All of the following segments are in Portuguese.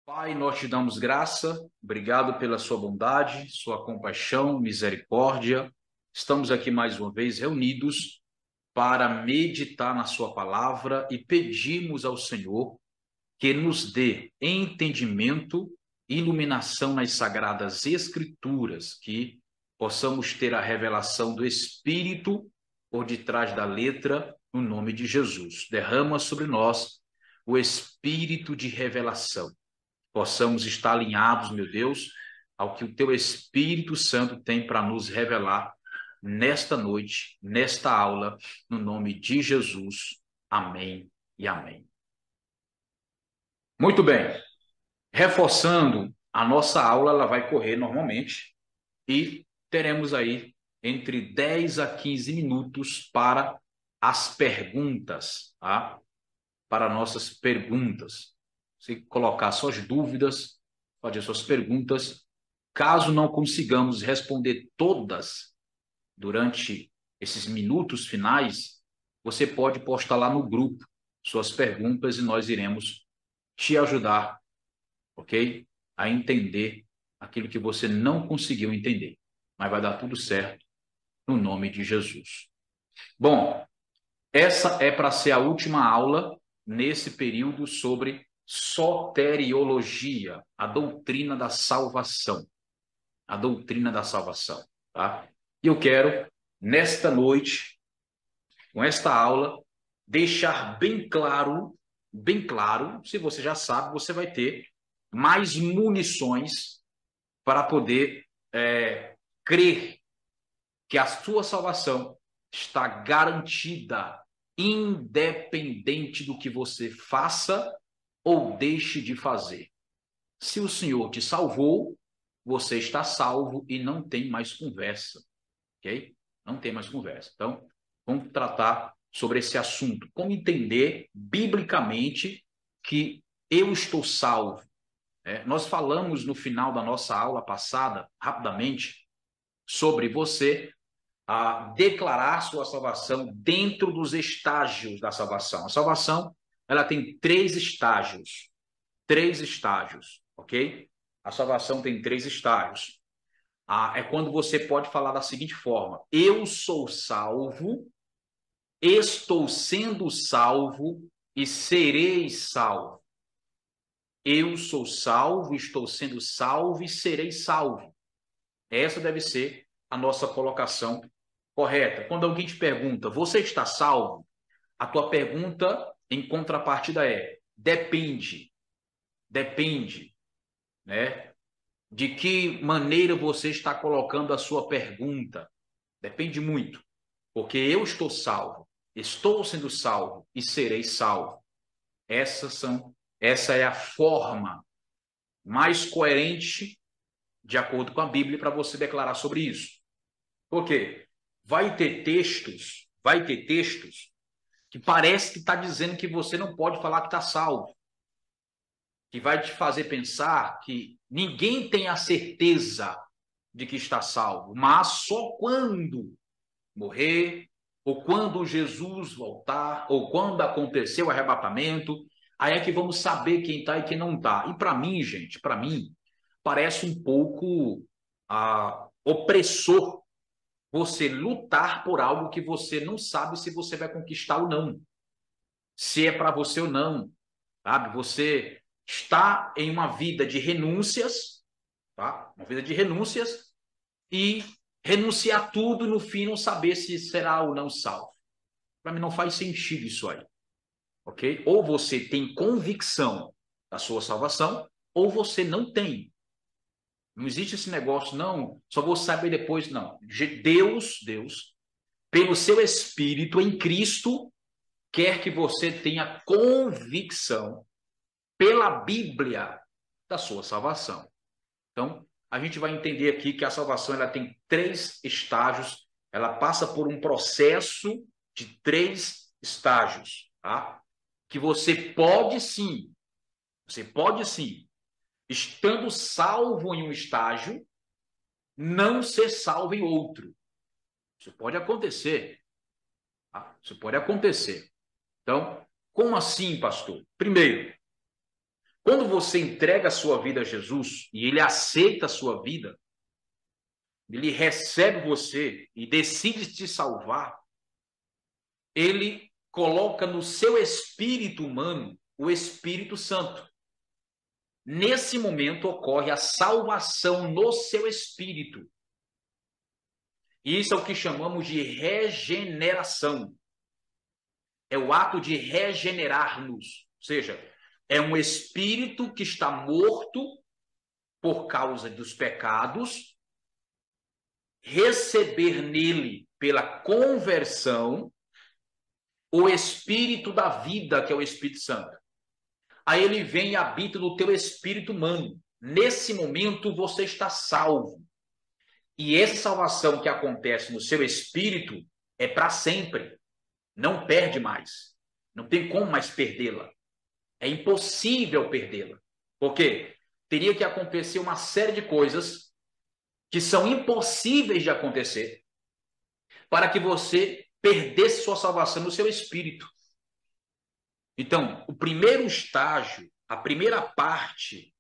Pai, nós te damos graça, obrigado pela sua bondade, sua compaixão, misericórdia. Estamos aqui mais uma vez reunidos para meditar na sua palavra e pedimos ao Senhor que nos dê entendimento, iluminação nas sagradas escrituras, que possamos ter a revelação do Espírito por detrás da letra, no nome de Jesus. Derrama sobre nós o espírito de revelação, possamos estar alinhados, meu Deus, ao que o teu Espírito Santo tem para nos revelar nesta noite, nesta aula, no nome de Jesus. Amém e amém. Muito bem. Reforçando, a nossa aula ela vai correr normalmente e teremos aí entre 10 a 15 minutos para as perguntas, tá? Para nossas perguntas. Você colocar suas dúvidas, fazer suas perguntas. Caso não consigamos responder todas durante esses minutos finais, você pode postar lá no grupo suas perguntas e nós iremos te ajudar, ok? A entender aquilo que você não conseguiu entender. Mas vai dar tudo certo no nome de Jesus. Bom, essa é para ser a última aula nesse período sobre soteriologia, a doutrina da salvação. A doutrina da salvação, tá? E eu quero, nesta noite, com esta aula, deixar bem claro, se você já sabe, você vai ter mais munições para poder crer que a sua salvação está garantida, independente do que você faça ou deixe de fazer. Se o Senhor te salvou, você está salvo e não tem mais conversa, ok? Não tem mais conversa. Então, vamos tratar sobre esse assunto. Como entender biblicamente que eu estou salvo? Nós falamos no final da nossa aula passada, rapidamente, sobre você a declarar sua salvação dentro dos estágios da salvação. A salvação, ela tem três estágios, ok? A salvação tem três estágios. É quando você pode falar da seguinte forma: eu sou salvo, estou sendo salvo e serei salvo. Eu sou salvo, estou sendo salvo e serei salvo. Essa deve ser a nossa colocação correta. Quando alguém te pergunta, você está salvo? A tua pergunta em contrapartida é: depende. Depende, né? De que maneira você está colocando a sua pergunta? Depende muito. Porque eu estou sendo salvo e serei salvo. Essa é a forma mais coerente, de acordo com a Bíblia, para você declarar sobre isso. Por quê? Vai ter textos que parece que está dizendo que você não pode falar que está salvo, que vai te fazer pensar que ninguém tem a certeza de que está salvo, mas só quando morrer, ou quando Jesus voltar, ou quando acontecer o arrebatamento, aí é que vamos saber quem está e quem não está. E para mim, gente, para mim, parece um pouco opressor você lutar por algo que você não sabe se você vai conquistar ou não, se é para você ou não, sabe? Você está em uma vida de renúncias, tá? Uma vida de renúncias e renunciar tudo e no fim não saber se será ou não salvo. Para mim não faz sentido isso aí, ok? Ou você tem convicção da sua salvação ou você não tem. Não existe esse negócio, não, só vou saber depois, não. Deus, pelo seu Espírito em Cristo, quer que você tenha convicção pela Bíblia da sua salvação. Então, a gente vai entender aqui que a salvação ela tem três estágios, ela passa por um processo de três estágios, tá? Que você pode sim, estando salvo em um estágio, não ser salvo em outro. Isso pode acontecer, tá? Isso pode acontecer. Então, como assim, pastor? Primeiro, Quando você entrega a sua vida a Jesus e ele aceita a sua vida, ele recebe você e decide te salvar, ele coloca no seu espírito humano o Espírito Santo. Nesse momento ocorre a salvação no seu espírito. Isso é o que chamamos de regeneração. É o ato de regenerar-nos. Ou seja, é um espírito que está morto por causa dos pecados, receber nele, pela conversão, o espírito da vida, que é o Espírito Santo. Aí ele vem e habita no teu espírito humano. Nesse momento você está salvo. E essa salvação que acontece no seu espírito é para sempre. Não perde mais. Não tem como mais perdê-la. É impossível perdê-la. Por quê? Teria que acontecer uma série de coisas que são impossíveis de acontecer para que você perdesse sua salvação no seu espírito. Então, o primeiro estágio, a primeira parte,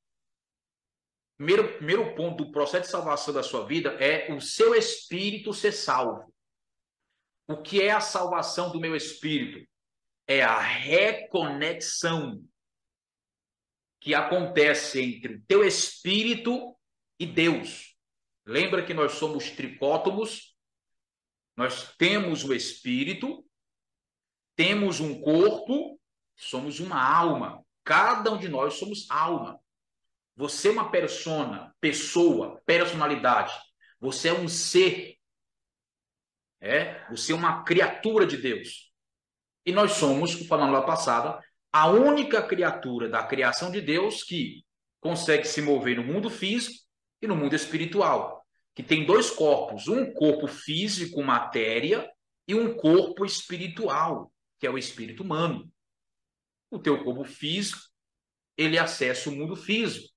primeiro ponto do processo de salvação da sua vida é o seu espírito ser salvo. O que é a salvação do meu espírito? É a reconexão que acontece entre o teu espírito e Deus. Lembra que nós somos tricótomos? Nós temos o espírito, temos um corpo, somos uma alma. Cada um de nós somos alma. Você é uma pessoa, personalidade. Você é um ser. Você é uma criatura de Deus. E nós somos, falando lá passada, a única criatura da criação de Deus que consegue se mover no mundo físico e no mundo espiritual, que tem dois corpos, um corpo físico, matéria, e um corpo espiritual, que é o espírito humano. O teu corpo físico, ele acessa o mundo físico.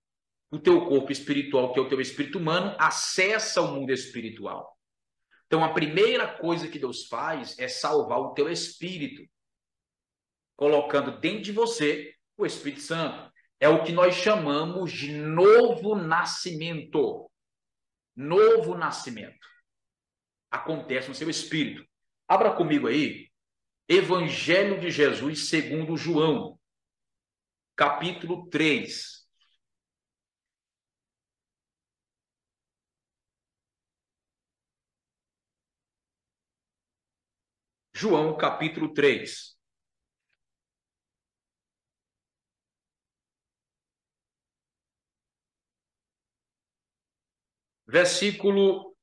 O teu corpo espiritual, que é o teu espírito humano, acessa o mundo espiritual. Então, a primeira coisa que Deus faz é salvar o teu espírito, colocando dentro de você o Espírito Santo. É o que nós chamamos de novo nascimento. Novo nascimento. Acontece no seu espírito. Abra comigo aí, Evangelho de Jesus segundo João, capítulo 3. João, capítulo 3. Versículo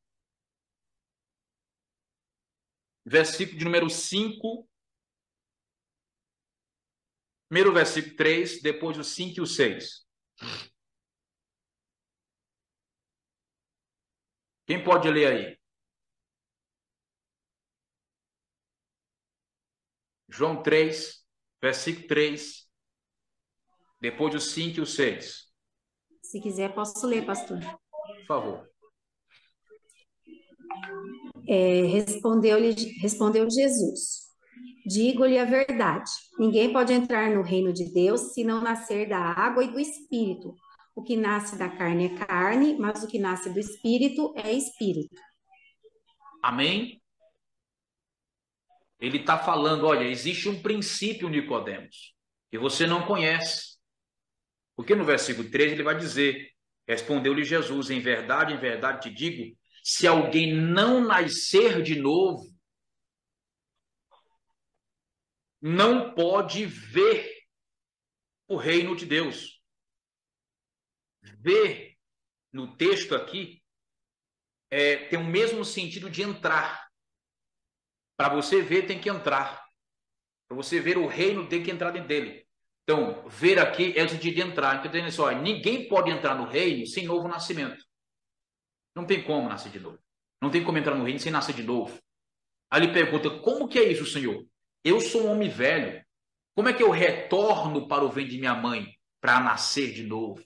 de número 5. Primeiro versículo 3, depois o 5 e o 6. Quem pode ler aí? João 3, versículo 3, depois o 5 e o 6. Se quiser, posso ler, pastor. Por favor. Respondeu Jesus: digo-lhe a verdade, ninguém pode entrar no reino de Deus se não nascer da água e do Espírito. O que nasce da carne é carne, mas o que nasce do Espírito é Espírito. Amém? Ele está falando, olha, existe um princípio, Nicodemos, que você não conhece. Porque no versículo 13 ele vai dizer, respondeu-lhe Jesus, em verdade te digo, se alguém não nascer de novo, não pode ver o reino de Deus. Ver, no texto aqui, tem o mesmo sentido de entrar. Para você ver, tem que entrar. Para você ver o reino, tem que entrar dentro dele. Então, ver aqui é o sentido de entrar. Então, assim, olha, ninguém pode entrar no reino sem novo nascimento. Não tem como nascer de novo. Não tem como entrar no reino sem nascer de novo. Aí ele pergunta, como que é isso, Senhor? Eu sou um homem velho. Como é que eu retorno para o ventre de minha mãe para nascer de novo?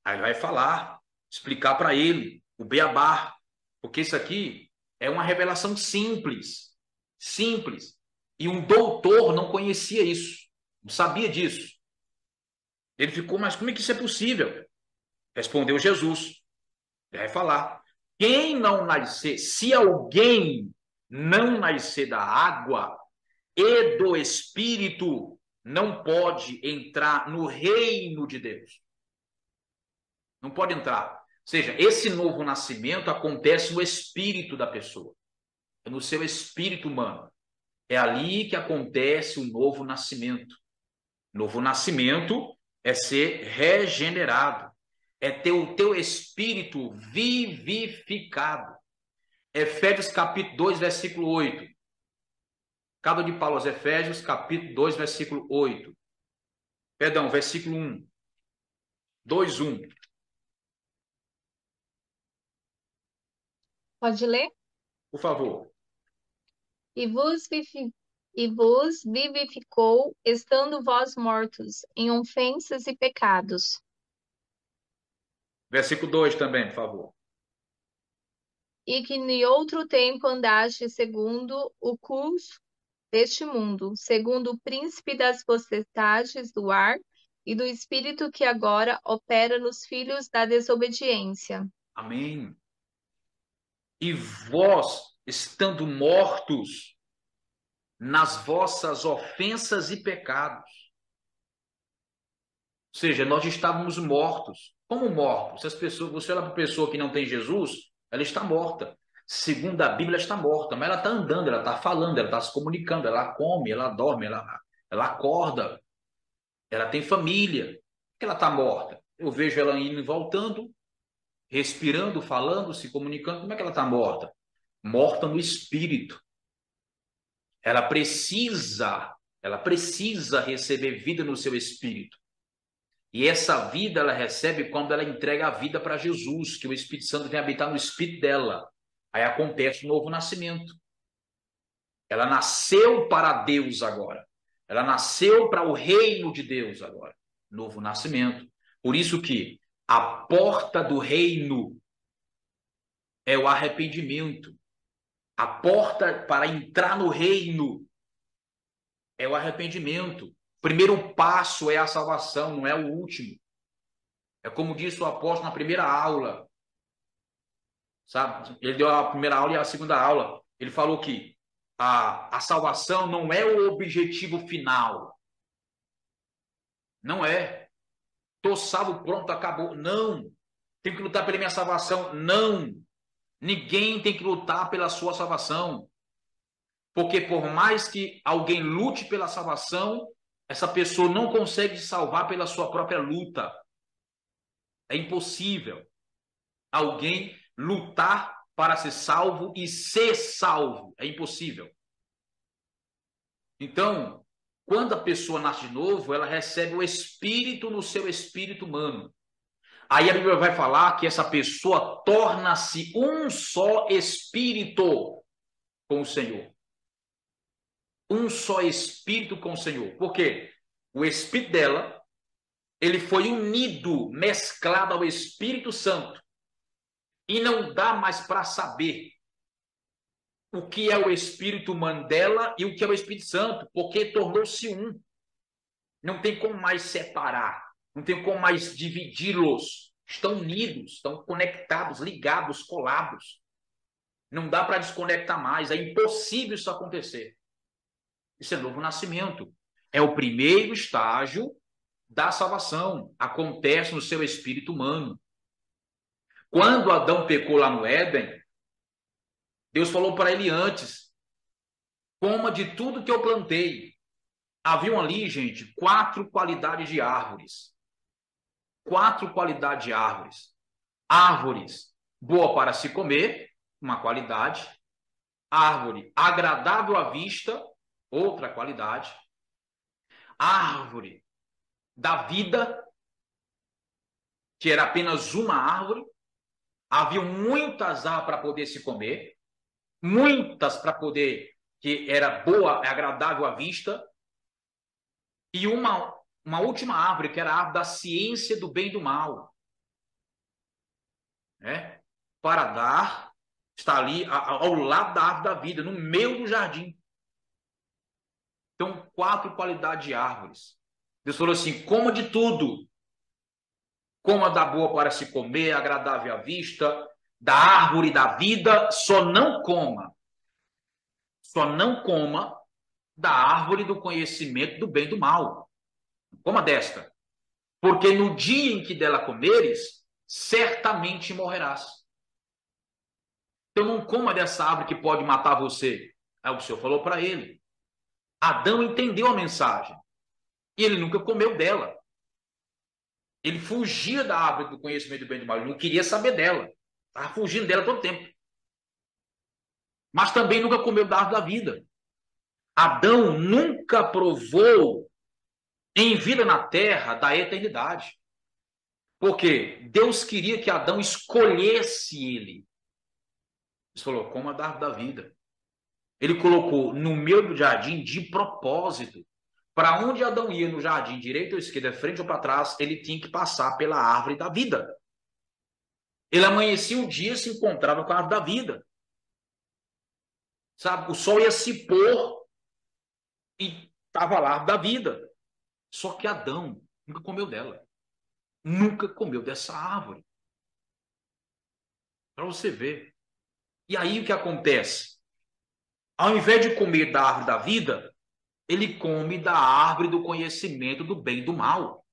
Aí ele vai falar, explicar para ele o beabá. Porque isso aqui é uma revelação simples. Simples. E um doutor não conhecia isso. Não sabia disso. Ele ficou, mas como é que isso é possível? Respondeu Jesus. Ele vai falar. Quem não nascer, se alguém não nascer da água e do Espírito, não pode entrar no reino de Deus. Não pode entrar. Ou seja, esse novo nascimento acontece no espírito da pessoa, no seu espírito humano. É ali que acontece o novo nascimento. Novo nascimento é ser regenerado, é ter o teu espírito vivificado. Efésios capítulo 2, versículo 8. Carta de Paulo aos Efésios, capítulo 2, versículo 8. Perdão, versículo 1. 2, 1. Pode ler? Por favor. E vos vivificou, estando vós mortos em ofensas e pecados, Versículo 2 também, por favor. e que em outro tempo andaste segundo o curso deste mundo, segundo o príncipe das potestades do ar e do espírito que agora opera nos filhos da desobediência. Amém. E vós, estando mortos nas vossas ofensas e pecados. Ou seja, nós estávamos mortos. Como mortos? Se as pessoas, você olha para a pessoa que não tem Jesus, ela está morta. Segundo a Bíblia, ela está morta, mas ela está andando, ela está falando, ela está se comunicando, ela come, ela dorme, ela acorda, ela tem família. Por que ela está morta? Eu vejo ela indo e voltando, respirando, falando, se comunicando. Como é que ela está morta? Morta no espírito. Ela precisa receber vida no seu espírito. E essa vida ela recebe quando ela entrega a vida para Jesus, que o Espírito Santo vem habitar no espírito dela. Aí acontece o novo nascimento. Ela nasceu para Deus agora. Ela nasceu para o reino de Deus agora. Novo nascimento. Por isso que a porta do reino é o arrependimento. A porta para entrar no reino é o arrependimento. O primeiro passo é a salvação, não é o último. É como disse o apóstolo na primeira aula. Sabe? Ele deu a primeira aula e a segunda aula. Ele falou que a salvação não é o objetivo final. Não é. Estou salvo, pronto, acabou. Não. Tenho que lutar pela minha salvação. Não. Ninguém tem que lutar pela sua salvação. Porque por mais que alguém lute pela salvação, essa pessoa não consegue se salvar pela sua própria luta. É impossível alguém lutar para ser salvo e ser salvo. É impossível. Então, quando a pessoa nasce de novo, ela recebe o Espírito no seu espírito humano. Aí a Bíblia vai falar que essa pessoa torna-se um só espírito com o Senhor. Um só espírito com o Senhor. Por quê? O espírito dela, ele foi unido, mesclado ao Espírito Santo. E não dá mais para saber o que é o espírito humano dela e o que é o Espírito Santo, porque tornou-se um. Não tem como mais separar, não tem como mais dividi-los. Estão unidos, estão conectados, ligados, colados. Não dá para desconectar mais, é impossível isso acontecer. Isso é novo nascimento. É o primeiro estágio da salvação. Acontece no seu espírito humano. Quando Adão pecou lá no Éden, Deus falou para ele antes: coma de tudo que eu plantei. Haviam ali, gente, 4 qualidades de árvores. 4 qualidades de árvores. Árvores boa para se comer, uma qualidade. Árvore agradável à vista, outra qualidade. Árvore da vida, que era apenas uma árvore. Havia muitas árvores para poder se comer, muitas para poder, que era boa, agradável à vista, e uma última árvore, que era a árvore da ciência do bem e do mal. Né? Para dar, está ali ao lado da árvore da vida, no meio do jardim. Então, 4 qualidades de árvores. Deus falou assim: coma de tudo, coma da boa para se comer, agradável à vista, da árvore da vida, só não coma da árvore do conhecimento do bem e do mal. Coma desta, porque no dia em que dela comeres, certamente morrerás. Então não coma dessa árvore que pode matar você. É o que o Senhor falou para ele. Adão entendeu a mensagem e ele nunca comeu dela. Ele fugia da árvore do conhecimento do bem e do mal, ele não queria saber dela. Estava fugindo dela todo o tempo. Mas também nunca comeu da árvore da vida. Adão nunca provou em vida na terra da eternidade. Porque Deus queria que Adão escolhesse ele. Ele falou, coma da árvore da vida. Ele colocou no meio do jardim de propósito. Para onde Adão ia no jardim, direita ou esquerda, frente ou para trás, ele tinha que passar pela árvore da vida. Ele amanhecia um dia e se encontrava com a árvore da vida. Sabe? O sol ia se pôr e estava lá a árvore da vida. Só que Adão nunca comeu dela. Nunca comeu dessa árvore. Para você ver. E aí o que acontece? Ao invés de comer da árvore da vida, ele come da árvore do conhecimento do bem e do mal.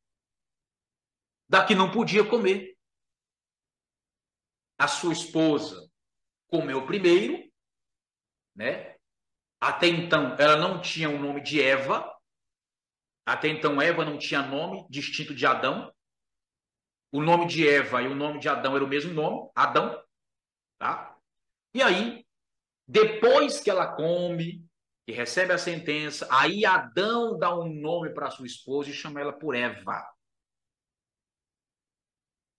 Da que não podia comer. A sua esposa comeu primeiro, né? Até então ela não tinha o nome de Eva. Até então Eva não tinha nome distinto de Adão. O nome de Eva e o nome de Adão era o mesmo nome, Adão, tá? E aí, depois que ela come, que recebe a sentença, aí Adão dá um nome para sua esposa e chama ela por Eva.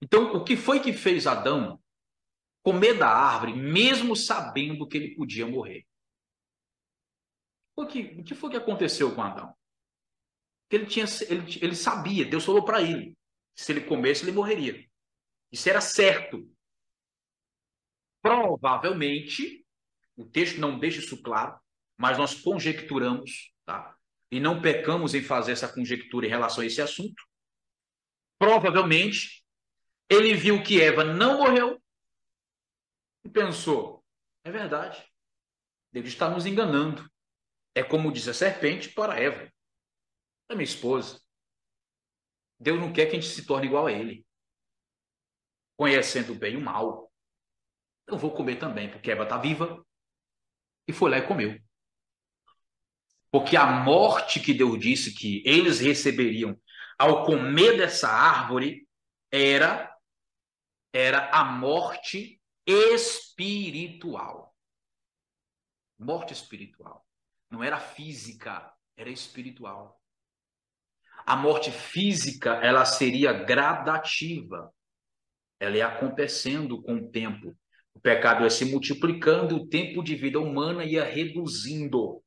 Então, o que foi que fez Adão comer da árvore, mesmo sabendo que ele podia morrer? O que foi que aconteceu com Adão? Ele sabia, Deus falou para ele, se ele comesse, ele morreria. Isso era certo. Provavelmente, o texto não deixa isso claro, mas nós conjecturamos, tá? E não pecamos em fazer essa conjectura em relação a esse assunto. Provavelmente, ele viu que Eva não morreu e pensou, é verdade, Deus está nos enganando. É como diz a serpente para Eva, é minha esposa. Deus não quer que a gente se torne igual a ele, conhecendo o bem e o mal. Eu vou comer também, porque Eva está viva. E foi lá e comeu. Porque a morte que Deus disse que eles receberiam ao comer dessa árvore era a morte espiritual. Morte espiritual. Não era física, era espiritual. A morte física, ela seria gradativa. Ela ia acontecendo com o tempo. O pecado ia se multiplicando, o tempo de vida humana ia reduzindo.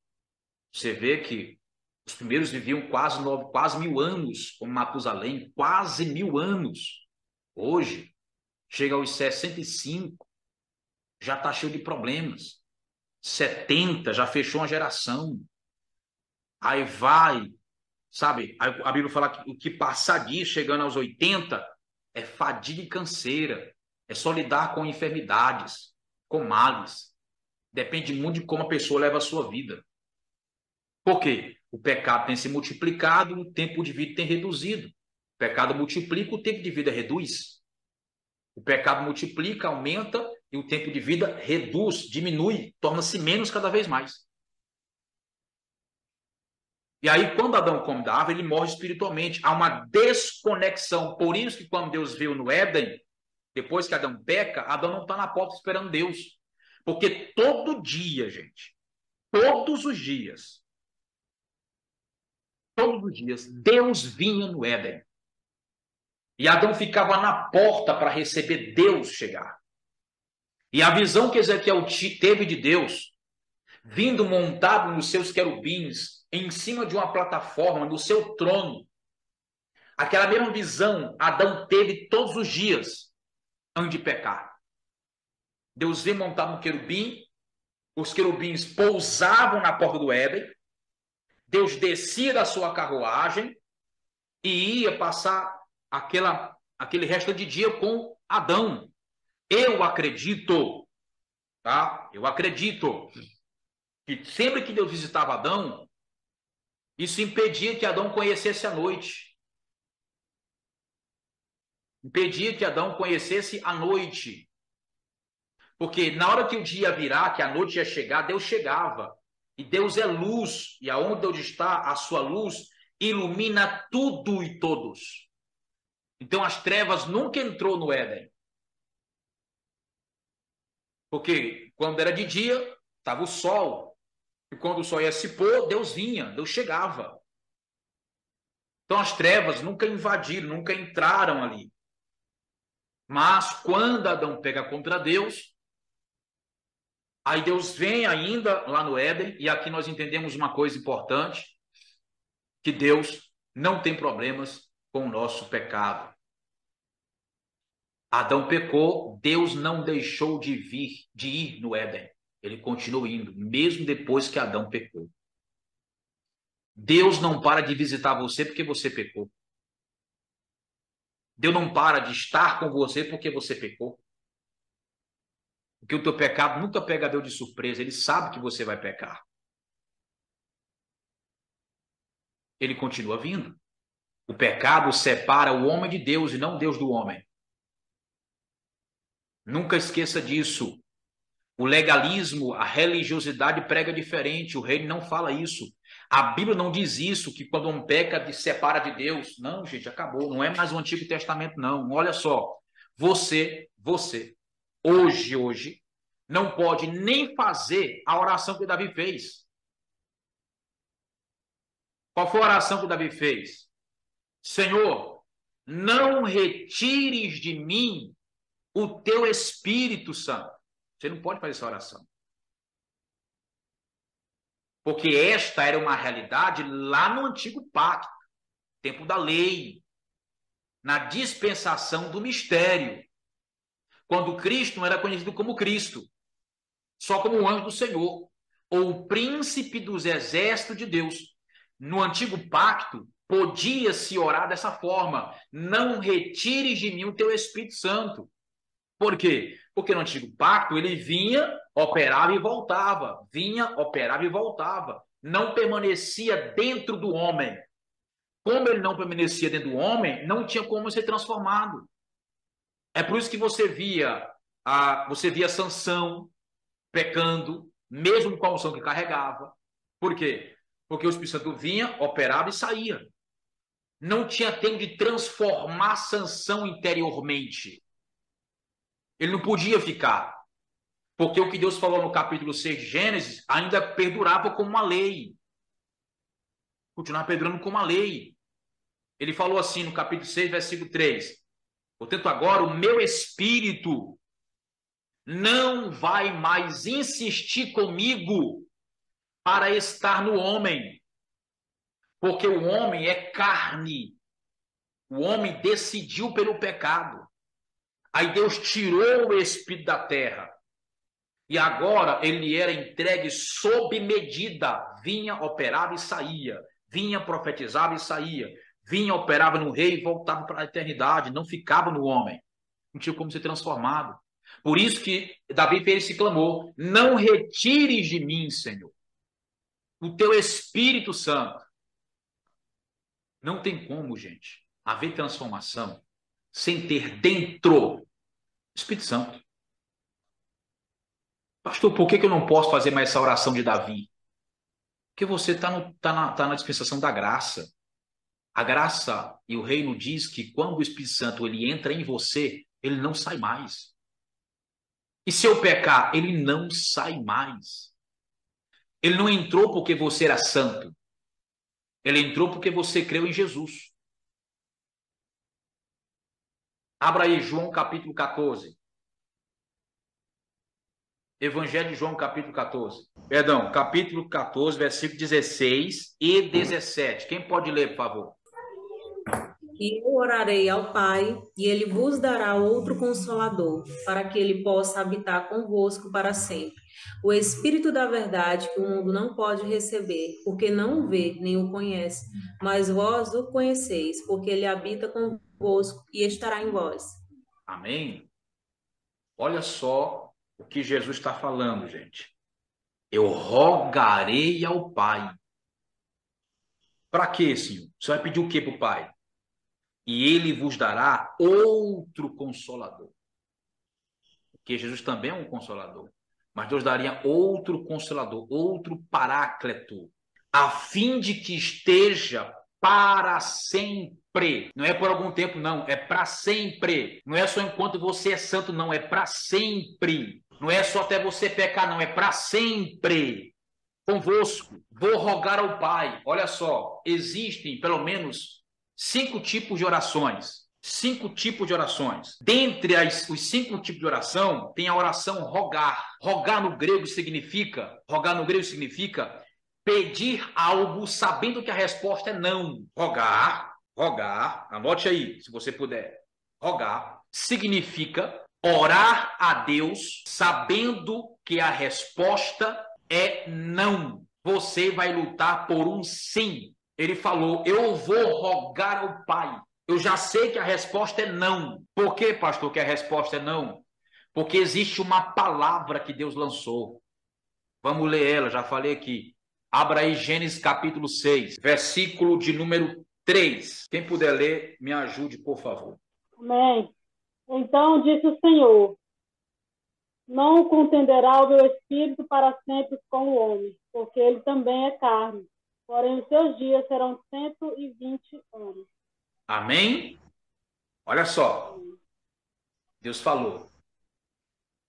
Você vê que os primeiros viviam quase 1000 anos, como Matusalém, quase 1000 anos. Hoje, chega aos 65, já está cheio de problemas. 70, já fechou uma geração. Aí vai, sabe? A Bíblia fala que o que passar disso, chegando aos 80, é fadiga e canseira. É só lidar com enfermidades, com males. Depende muito de como a pessoa leva a sua vida. Por quê? O pecado tem se multiplicado, o tempo de vida tem reduzido. O pecado multiplica, o tempo de vida reduz. O pecado multiplica, aumenta, e o tempo de vida reduz, diminui, torna-se menos cada vez mais. E aí, quando Adão come da árvore, ele morre espiritualmente. Há uma desconexão. Por isso que quando Deus veio no Éden, depois que Adão peca, Adão não está na porta esperando Deus. Porque todo dia, gente, todos os dias, Deus vinha no Éden. E Adão ficava na porta para receber Deus chegar. E a visão que Ezequiel teve de Deus, vindo montado nos seus querubins, em cima de uma plataforma, no seu trono, aquela mesma visão Adão teve todos os dias antes de pecar. Deus veio montado no querubim, os querubins pousavam na porta do Éden, Deus descia da sua carruagem e ia passar aquele resto de dia com Adão. Eu acredito, tá? Eu acredito que sempre que Deus visitava Adão, isso impedia que Adão conhecesse a noite. Impedia que Adão conhecesse a noite. Porque na hora que o dia virar, que a noite ia chegar, Deus chegava. E Deus é luz. E aonde Deus está, a sua luz ilumina tudo e todos. Então as trevas nunca entrou no Éden. Porque quando era de dia, estava o sol. E quando o sol ia se pôr, Deus vinha, Deus chegava. Então as trevas nunca invadiram, nunca entraram ali. Mas quando Adão pega contra Deus, aí Deus vem ainda lá no Éden, e aqui nós entendemos uma coisa importante, que Deus não tem problemas com o nosso pecado. Adão pecou, Deus não deixou de ir no Éden. Ele continuou indo, mesmo depois que Adão pecou. Deus não para de visitar você porque você pecou. Deus não para de estar com você porque você pecou. Porque o teu pecado nunca pega Deus de surpresa. Ele sabe que você vai pecar. Ele continua vindo. O pecado separa o homem de Deus e não Deus do homem. Nunca esqueça disso. O legalismo, a religiosidade prega diferente. O reino não fala isso. A Bíblia não diz isso, que quando um peca, separa de Deus. Não, gente, acabou. Não é mais o Antigo Testamento, não. Olha só. Você, hoje, não pode nem fazer a oração que Davi fez. Qual foi a oração que Davi fez? Senhor, não retires de mim o teu Espírito Santo. Você não pode fazer essa oração. Porque esta era uma realidade lá no Antigo Pacto, tempo da lei, na dispensação do mistério, quando Cristo não era conhecido como Cristo, só como o anjo do Senhor, ou o príncipe dos exércitos de Deus. No Antigo Pacto, podia-se orar dessa forma: não retires de mim o teu Espírito Santo. Por quê? Porque no Antigo Pacto ele vinha, operava e voltava. Vinha, operava e voltava. Não permanecia dentro do homem. Como ele não permanecia dentro do homem, não tinha como ser transformado. É por isso que você via Sansão pecando, mesmo com a unção que carregava. Por quê? Porque o Espírito Santo vinha, operava e saía. Não tinha tempo de transformar Sansão interiormente. Ele não podia ficar. Porque o que Deus falou no capítulo 6 de Gênesis ainda perdurava como uma lei. Continuava perdurando como uma lei. Ele falou assim no capítulo 6, versículo 3. Portanto, agora o meu espírito não vai mais insistir comigo para estar no homem. Porque o homem é carne. O homem decidiu pelo pecado. Aí Deus tirou o espírito da terra. E agora ele era entregue sob medida. Vinha, operava e saía. Vinha, profetizava e saía. Vinha, operava no rei e voltava para a eternidade. Não ficava no homem. Não tinha como ser transformado. Por isso que Davi fez esse clamor: não retires de mim, Senhor, o teu Espírito Santo. Não tem como, gente, haver transformação sem ter dentro o Espírito Santo. Pastor, por que eu não posso fazer mais essa oração de Davi? Porque você está na dispensação da graça. A graça e o reino diz que quando o Espírito Santo ele entra em você, ele não sai mais. E se eu pecar, ele não sai mais. Ele não entrou porque você era santo. Ele entrou porque você creu em Jesus. Abra aí João capítulo 14. Evangelho de João capítulo 14. Perdão, capítulo 14, versículo 16 e 17. Quem pode ler, por favor? E eu orarei ao Pai, e ele vos dará outro consolador, para que ele possa habitar convosco para sempre. O Espírito da verdade, que o mundo não pode receber, porque não o vê nem o conhece, mas vós o conheceis, porque ele habita convosco e estará em vós. Amém? Olha só o que Jesus está falando, gente. Eu rogarei ao Pai. Para quê, Senhor? Você vai pedir o quê para o Pai? E ele vos dará outro consolador. Porque Jesus também é um consolador. Mas Deus daria outro consolador, outro paráclito, a fim de que esteja para sempre. Não é por algum tempo, não. É para sempre. Não é só enquanto você é santo, não. É para sempre. Não é só até você pecar, não. É para sempre. Convosco. Vou rogar ao Pai. Olha só, existem pelo menos 5 tipos de orações. 5 tipos de orações. Dentre os 5 tipos de oração, tem a oração rogar. Rogar no grego significa pedir algo sabendo que a resposta é não. Rogar, anote aí, se você puder. Rogar significa orar a Deus sabendo que a resposta é não. Você vai lutar por um sim. Ele falou, eu vou rogar ao Pai. Eu já sei que a resposta é não. Por que, pastor, que a resposta é não? Porque existe uma palavra que Deus lançou. Vamos ler ela, já falei aqui. Abra aí Gênesis capítulo 6, versículo de número 3. Quem puder ler, me ajude, por favor. Amém. Então disse o Senhor: não contenderá o meu espírito para sempre com o homem, porque ele também é carne. Porém, os seus dias serão 120 anos. Amém? Olha só. Deus falou.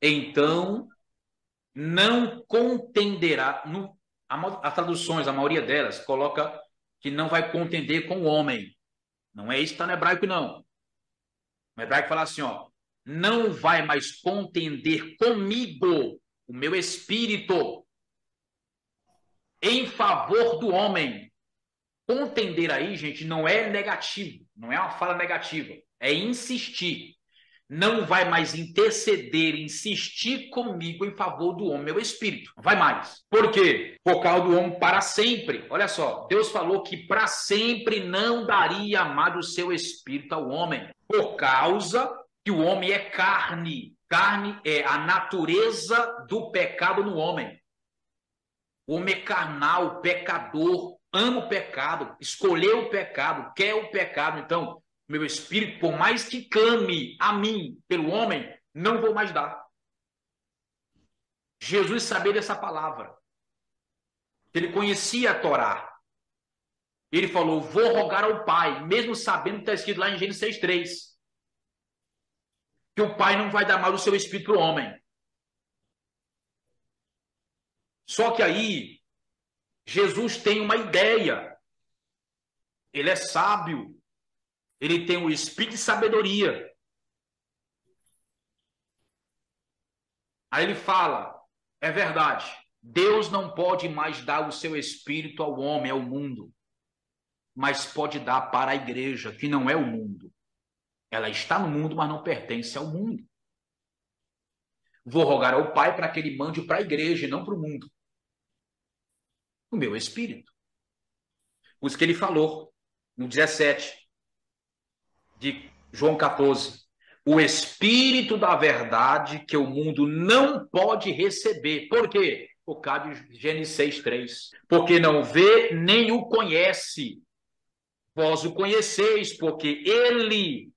Então, não contenderá. As traduções, a maioria delas, coloca que não vai contender com o homem. Não é isso que está no hebraico, não. No hebraico fala assim, ó. Não vai mais contender comigo, o meu espírito, em favor do homem. Contender aí, gente, não é negativo, não é uma fala negativa, é insistir. Não vai mais interceder, insistir comigo em favor do homem, meu espírito. Não vai mais. Por quê? Por causa do homem para sempre. Olha só, Deus falou que para sempre não daria mais o seu espírito ao homem. Por causa que o homem é carne. Carne é a natureza do pecado no homem. O homem é carnal, pecador, ama o pecado, escolheu o pecado, quer o pecado. Então, meu espírito, por mais que clame a mim pelo homem, não vou mais dar. Jesus sabia dessa palavra. Ele conhecia a Torá. Ele falou, vou rogar ao Pai, mesmo sabendo que está escrito lá em Gênesis 6:3, que o Pai não vai dar mais o seu espírito para o homem. Só que aí, Jesus tem uma ideia. Ele é sábio. Ele tem o espírito de sabedoria. Aí ele fala, é verdade, Deus não pode mais dar o seu espírito ao homem, ao mundo, mas pode dar para a igreja, que não é o mundo. Ela está no mundo, mas não pertence ao mundo. Vou rogar ao Pai para que ele mande para a igreja e não para o mundo. O meu espírito. Por isso que ele falou, no 17 de João 14, o espírito da verdade que o mundo não pode receber. Por quê? Por causa de Gênesis 6:3. Porque não vê nem o conhece. Vós o conheceis, porque ele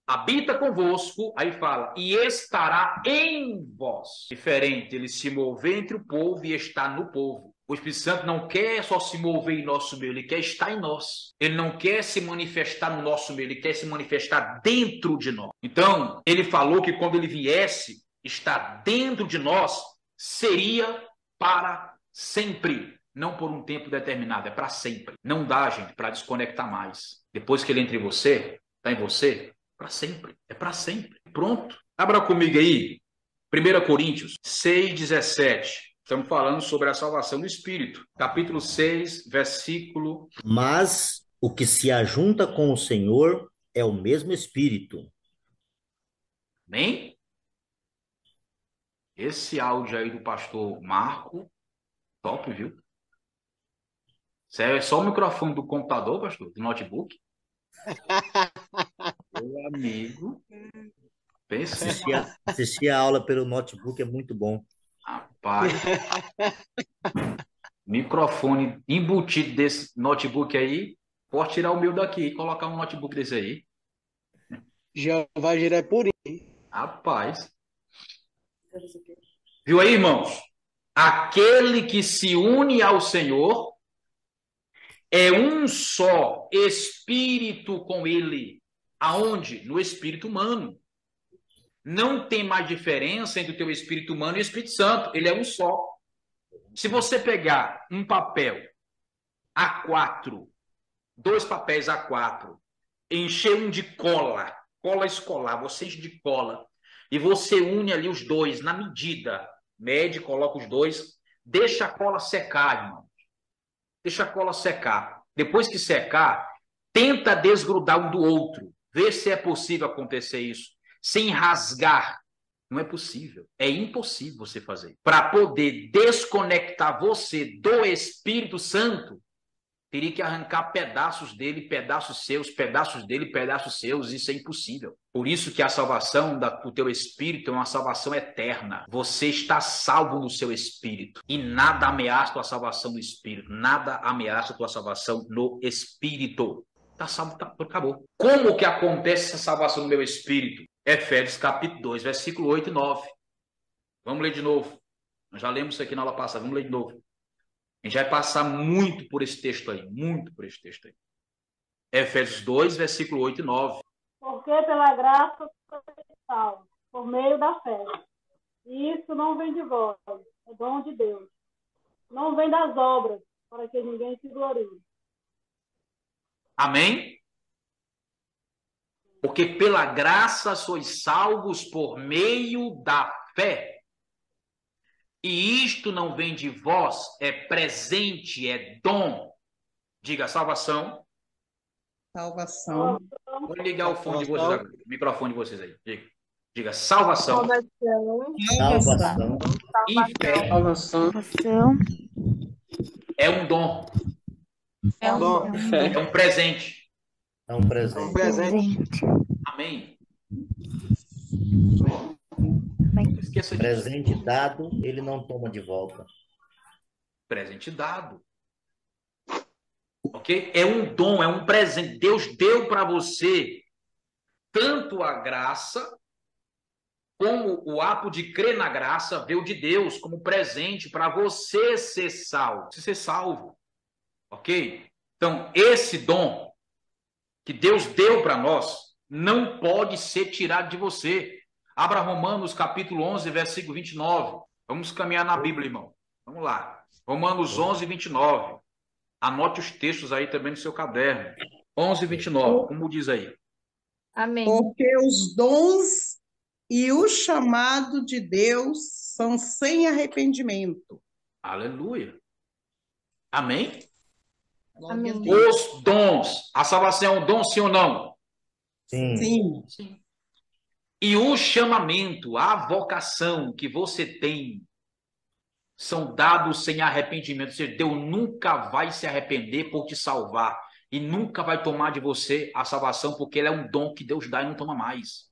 habita convosco, aí fala, e estará em vós. Diferente, ele se mover entre o povo e está no povo. O Espírito Santo não quer só se mover em nosso meio, ele quer estar em nós. Ele não quer se manifestar no nosso meio, ele quer se manifestar dentro de nós. Então, ele falou que quando ele viesse, estar dentro de nós, seria para sempre. Não por um tempo determinado, é para sempre. Não dá, gente, para desconectar mais. Depois que ele entra em você, está em você, para sempre. É para sempre. Pronto. Abra comigo aí, 1 Coríntios 6:17. Estamos falando sobre a salvação do Espírito. Capítulo 6, versículo... Mas o que se ajunta com o Senhor é o mesmo Espírito. Amém? Esse áudio aí do pastor Marco, top, viu? Isso é só o microfone do computador, pastor, do notebook? Meu amigo. Pensa. Assistir a aula pelo notebook é muito bom. Rapaz. Microfone embutido desse notebook aí. Pode tirar o meu daqui e colocar um notebook desse aí. Já vai girar por aí. Rapaz. Viu aí, irmãos? Aquele que se une ao Senhor é um só espírito com ele. Aonde? No espírito humano. Não tem mais diferença entre o teu espírito humano e o Espírito Santo. Ele é um só. Se você pegar um papel A4, 2 papéis A4, encher um de cola escolar, você enche de cola, e você une ali os dois na medida, mede, coloca os dois, deixa a cola secar, irmão. Deixa a cola secar. Depois que secar, tenta desgrudar um do outro. Vê se é possível acontecer isso. Sem rasgar. Não é possível. É impossível você fazer. Para poder desconectar você do Espírito Santo, teria que arrancar pedaços dele, pedaços seus, pedaços dele, pedaços seus. Isso é impossível. Por isso que a salvação do teu espírito é uma salvação eterna. Você está salvo no seu espírito. E nada ameaça a tua salvação no espírito. Nada ameaça a tua salvação no espírito. Está salvo, acabou. Como que acontece essa salvação no meu espírito? Efésios capítulo 2, versículo 8 e 9. Vamos ler de novo. Nós já lemos isso aqui na aula passada. Vamos ler de novo. A gente vai passar muito por esse texto aí. Muito por esse texto aí. Efésios 2, versículo 8 e 9. Porque pela graça sois salvos, por meio da fé. E isso não vem de vós, é dom de Deus. Não vem das obras, para que ninguém se glorie. Amém? Porque pela graça sois salvos por meio da fé. E isto não vem de vós, é presente, é dom. Diga salvação. Salvação. Vou ligar o fone de vocês agora, o microfone de vocês aí. Diga salvação. Salvação. E fé Salvação. é um dom. É um dom. É um presente. É um presente. Amém? Amém. Não esqueça disso. Presente dado, ele não toma de volta. Presente dado. Ok? É um dom, é um presente. Deus deu para você tanto a graça, como o ato de crer na graça veio de Deus como presente para você ser salvo. Você ser salvo. Ok? Então, esse dom que Deus deu para nós não pode ser tirado de você. Abra Romanos capítulo 11, versículo 29. Vamos caminhar na Bíblia, irmão. Vamos lá. Romanos 11, 29. Anote os textos aí também no seu caderno. 11, 29. Como diz aí? Amém. Porque os dons e o chamado de Deus são sem arrependimento. Aleluia. Amém? Amém. Os dons. A salvação é um dom, sim ou não? Sim. Sim. E o chamamento, a vocação que você tem, são dados sem arrependimento. Ou seja, Deus nunca vai se arrepender por te salvar. E nunca vai tomar de você a salvação, porque ele é um dom que Deus dá e não toma mais.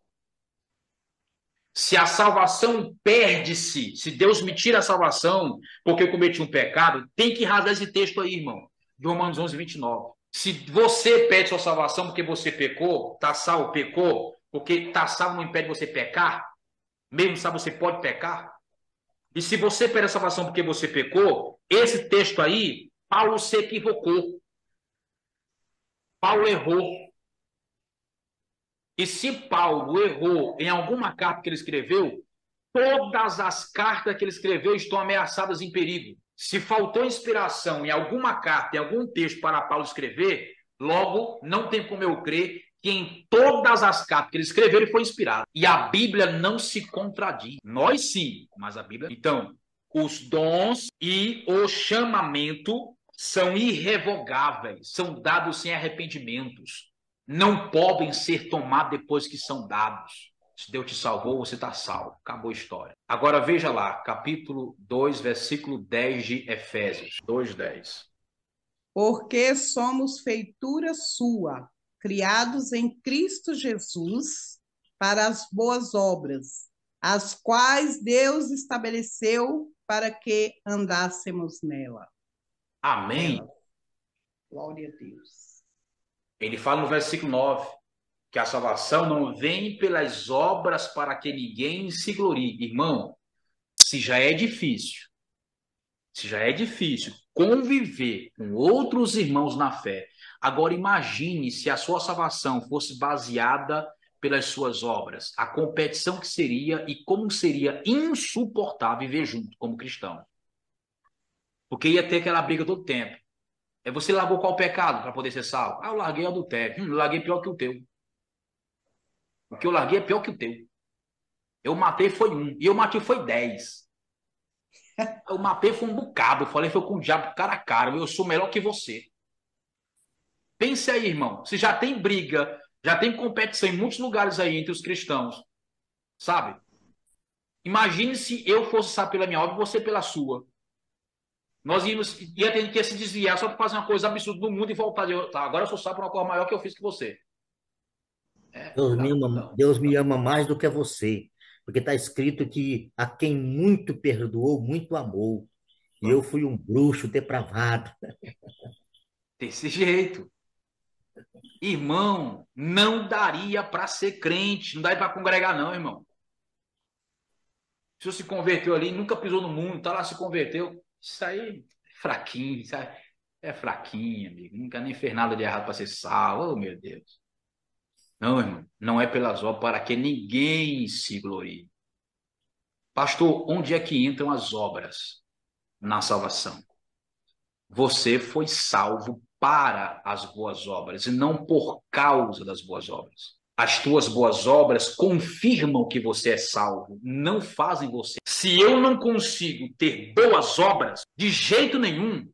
Se a salvação perde-se, se Deus me tira a salvação porque eu cometi um pecado, tem que rasgar esse texto aí, irmão, de Romanos 11, 29. Se você perde sua salvação porque você pecou, tá salvo, pecou, porque tá salvo não impede você pecar, mesmo sabe você pode pecar. E se você perde a salvação porque você pecou, esse texto aí, Paulo se equivocou. Paulo errou. E se Paulo errou em alguma carta que ele escreveu, todas as cartas que ele escreveu estão ameaçadas em perigo. Se faltou inspiração em alguma carta, em algum texto para Paulo escrever, logo não tem como eu crer que em todas as cartas que ele escreveu ele foi inspirado. E a Bíblia não se contradiz. Nós sim, mas a Bíblia... Então, os dons e o chamamento são irrevogáveis, são dados sem arrependimentos. não podem ser tomados depois que são dados. Se Deus te salvou, você está salvo. Acabou a história. Agora veja lá, capítulo 2, versículo 10 de Efésios. 2:10. Porque somos feitura sua, criados em Cristo Jesus para as boas obras, as quais Deus estabeleceu para que andássemos nela. Amém. Glória a Deus. Ele fala no versículo 9 que a salvação não vem pelas obras para que ninguém se glorie. Irmão, se já é difícil conviver com outros irmãos na fé, agora imagine se a sua salvação fosse baseada pelas suas obras, a competição que seria e como seria insuportável viver junto como cristão. Porque ia ter aquela briga todo tempo. Você largou qual pecado para poder ser salvo? Eu larguei o adultério. Eu larguei pior que o teu. O que eu larguei é pior que o teu. Eu matei foi 1, e eu matei foi 10. Eu matei foi um bocado. Eu falei foi com o diabo cara a cara. Eu sou melhor que você. Pense aí, irmão. Se já tem briga, já tem competição em muitos lugares aí entre os cristãos, sabe? Imagine se eu fosse saber pela minha obra e você pela sua. Nós ia ter que se desviar só para fazer uma coisa absurda no mundo e voltar. Tá, agora eu sou sábio por uma coisa maior que eu fiz que você. Deus me ama mais do que você, porque está escrito que a quem muito perdoou, muito amou. E eu fui um bruxo depravado. Desse jeito. Irmão, não daria para ser crente, não daria para congregar não, irmão. O senhor se converteu ali, nunca pisou no mundo, tá lá, se converteu. Isso aí é fraquinho, isso aí é fraquinho, amigo. Nunca nem fez nada de errado para ser salvo. Oh, meu Deus. Não, irmão, não é pelas obras para que ninguém se glorie. Pastor, onde é que entram as obras na salvação? Você foi salvo para as boas obras e não por causa das boas obras. As tuas boas obras confirmam que você é salvo, não fazem você. Se eu não consigo ter boas obras, de jeito nenhum,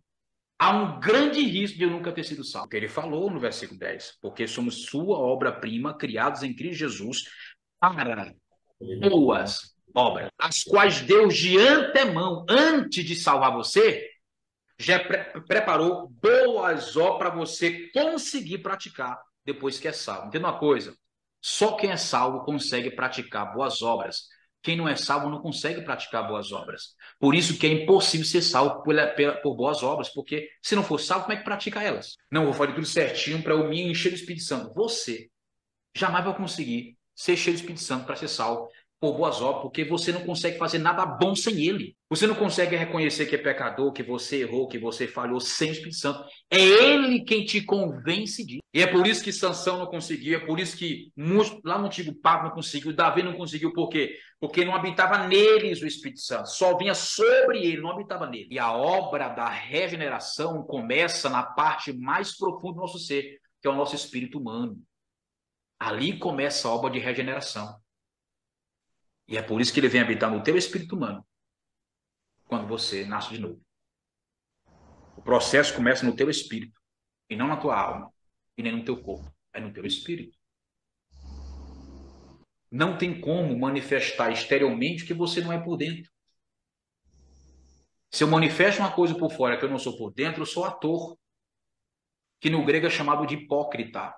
há um grande risco de eu nunca ter sido salvo. Porque ele falou no versículo 10, porque somos sua obra-prima, criados em Cristo Jesus, para boas obras, as quais Deus de antemão, antes de salvar você, já preparou boas obras para você conseguir praticar depois que é salvo. Entenda uma coisa, só quem é salvo consegue praticar boas obras. Quem não é salvo não consegue praticar boas obras. Por isso que é impossível ser salvo por boas obras, porque se não for salvo, como é que pratica elas? Não, vou fazer tudo certinho para eu me encher do Espírito Santo. Você jamais vai conseguir ser cheio do Espírito Santo para ser salvo por boas obras, porque você não consegue fazer nada bom sem ele. Você não consegue reconhecer que é pecador, que você errou, que você falhou sem o Espírito Santo. É ele quem te convence disso. E é por isso que Sansão não conseguiu, é por isso que lá no antigo pacto não conseguiu, Davi não conseguiu, por quê? Porque não habitava neles o Espírito Santo, só vinha sobre ele, não habitava nele. E a obra da regeneração começa na parte mais profunda do nosso ser, que é o nosso espírito humano. Ali começa a obra de regeneração. E é por isso que ele vem habitar no teu espírito humano, quando você nasce de novo. O processo começa no teu espírito, e não na tua alma, e nem no teu corpo, é no teu espírito. Não tem como manifestar exteriormente o que você não é por dentro. Se eu manifesto uma coisa por fora que eu não sou por dentro, eu sou ator, que no grego é chamado de hipócrita.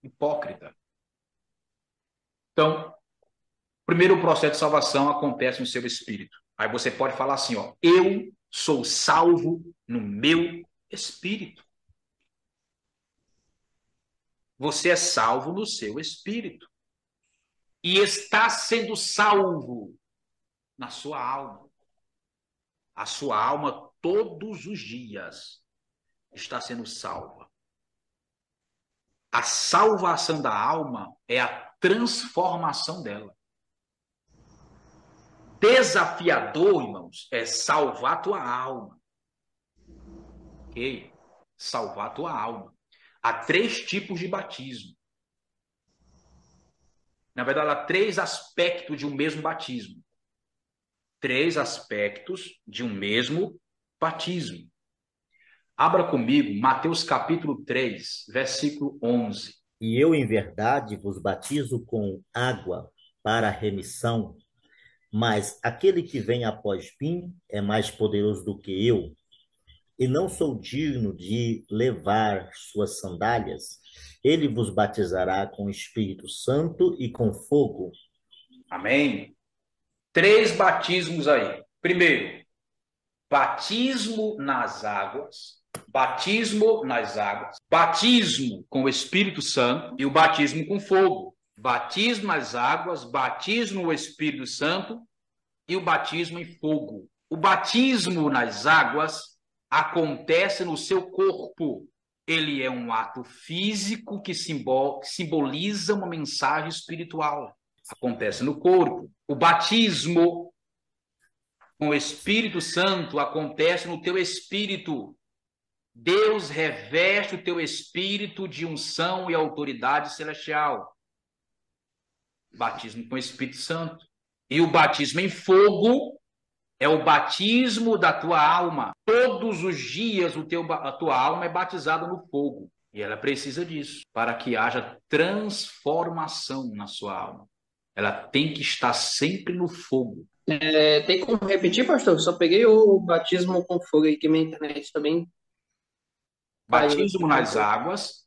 Hipócrita. Então, primeiro o processo de salvação acontece no seu espírito. Aí você pode falar assim, ó, eu sou salvo no meu espírito. Você é salvo no seu espírito. E está sendo salvo na sua alma. A sua alma todos os dias está sendo salva. A salvação da alma é a transformação dela. Desafiador, irmãos, é salvar a tua alma. Ok? Salvar a tua alma. Há 3 tipos de batismo. Na verdade, há 3 aspectos de um mesmo batismo. 3 aspectos de um mesmo batismo. Abra comigo Mateus capítulo 3, versículo 11. E eu, em verdade, vos batizo com água para a remissão, mas aquele que vem após mim é mais poderoso do que eu, e não sou digno de levar suas sandálias. Ele vos batizará com o Espírito Santo e com fogo. Amém? 3 batismos aí. Primeiro, batismo nas águas. Batismo nas águas. Batismo com o Espírito Santo e o batismo com fogo. Batismo nas águas, batismo no Espírito Santo e o batismo em fogo. O batismo nas águas acontece no seu corpo. Ele é um ato físico que simboliza uma mensagem espiritual. Acontece no corpo. O batismo com o Espírito Santo acontece no teu espírito. Deus reveste o teu espírito de unção e autoridade celestial. Batismo com o Espírito Santo. E o batismo em fogo é o batismo da tua alma. Todos os dias a tua alma é batizada no fogo. E ela precisa disso para que haja transformação na sua alma. Ela tem que estar sempre no fogo. Tem como repetir, pastor? Só peguei o batismo com fogo aí, que minha internet também caiu. Batismo nas águas,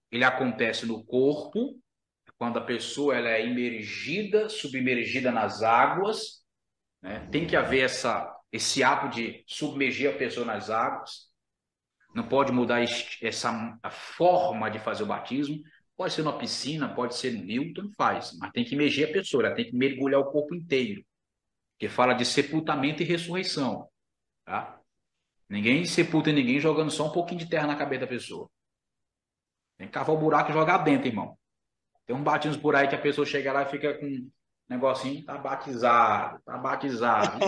ele acontece no corpo, quando a pessoa ela é submergida nas águas, né? Tem que haver esse ato de submergir a pessoa nas águas. Não pode mudar a forma de fazer o batismo. Pode ser numa piscina, pode ser no rio, tanto faz. Mas tem que imergir a pessoa, ela tem que mergulhar o corpo inteiro. Que fala de sepultamento e ressurreição. Tá? Ninguém sepulta ninguém jogando só um pouquinho de terra na cabeça da pessoa. Tem que cavar o buraco e jogar dentro, irmão. Tem uns batismos por aí que a pessoa chega lá e fica com um negocinho, tá batizado, tá batizado.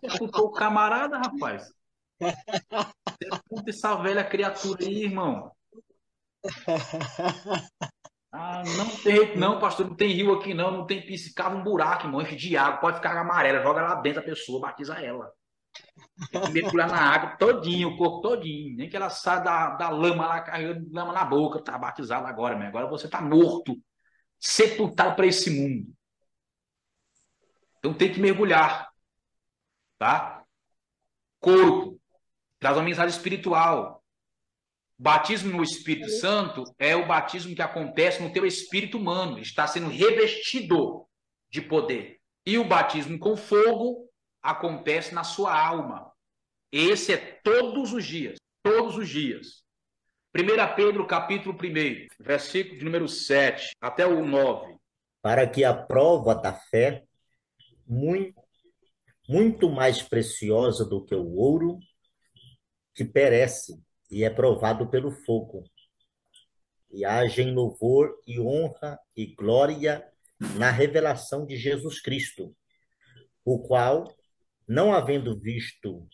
Sepultou o camarada, rapaz. Sepulta essa velha criatura aí, irmão. Ah, não tem, não, pastor, não tem rio aqui não, não tem piscina, cava um buraco, irmão, enche de água, pode ficar amarela, joga lá dentro a pessoa, batiza ela. Tem que mergulhar na água todinho, o corpo todinho, nem que ela saia da lama lá, carregando lama na boca, tá batizado agora, meu. Agora você tá morto, sepultado para esse mundo. Então tem que mergulhar, tá? Corpo, traz uma mensagem espiritual. Batismo no Espírito Santo é o batismo que acontece no teu espírito humano, está sendo revestido de poder. E o batismo com fogo acontece na sua alma. Esse é todos os dias, todos os dias. 1 Pedro capítulo 1, versículo de número 7 até o 9. Para que a prova da fé, muito mais preciosa do que o ouro, que perece e é provado pelo fogo, e haja em louvor e honra e glória na revelação de Jesus Cristo, o qual, não havendo visto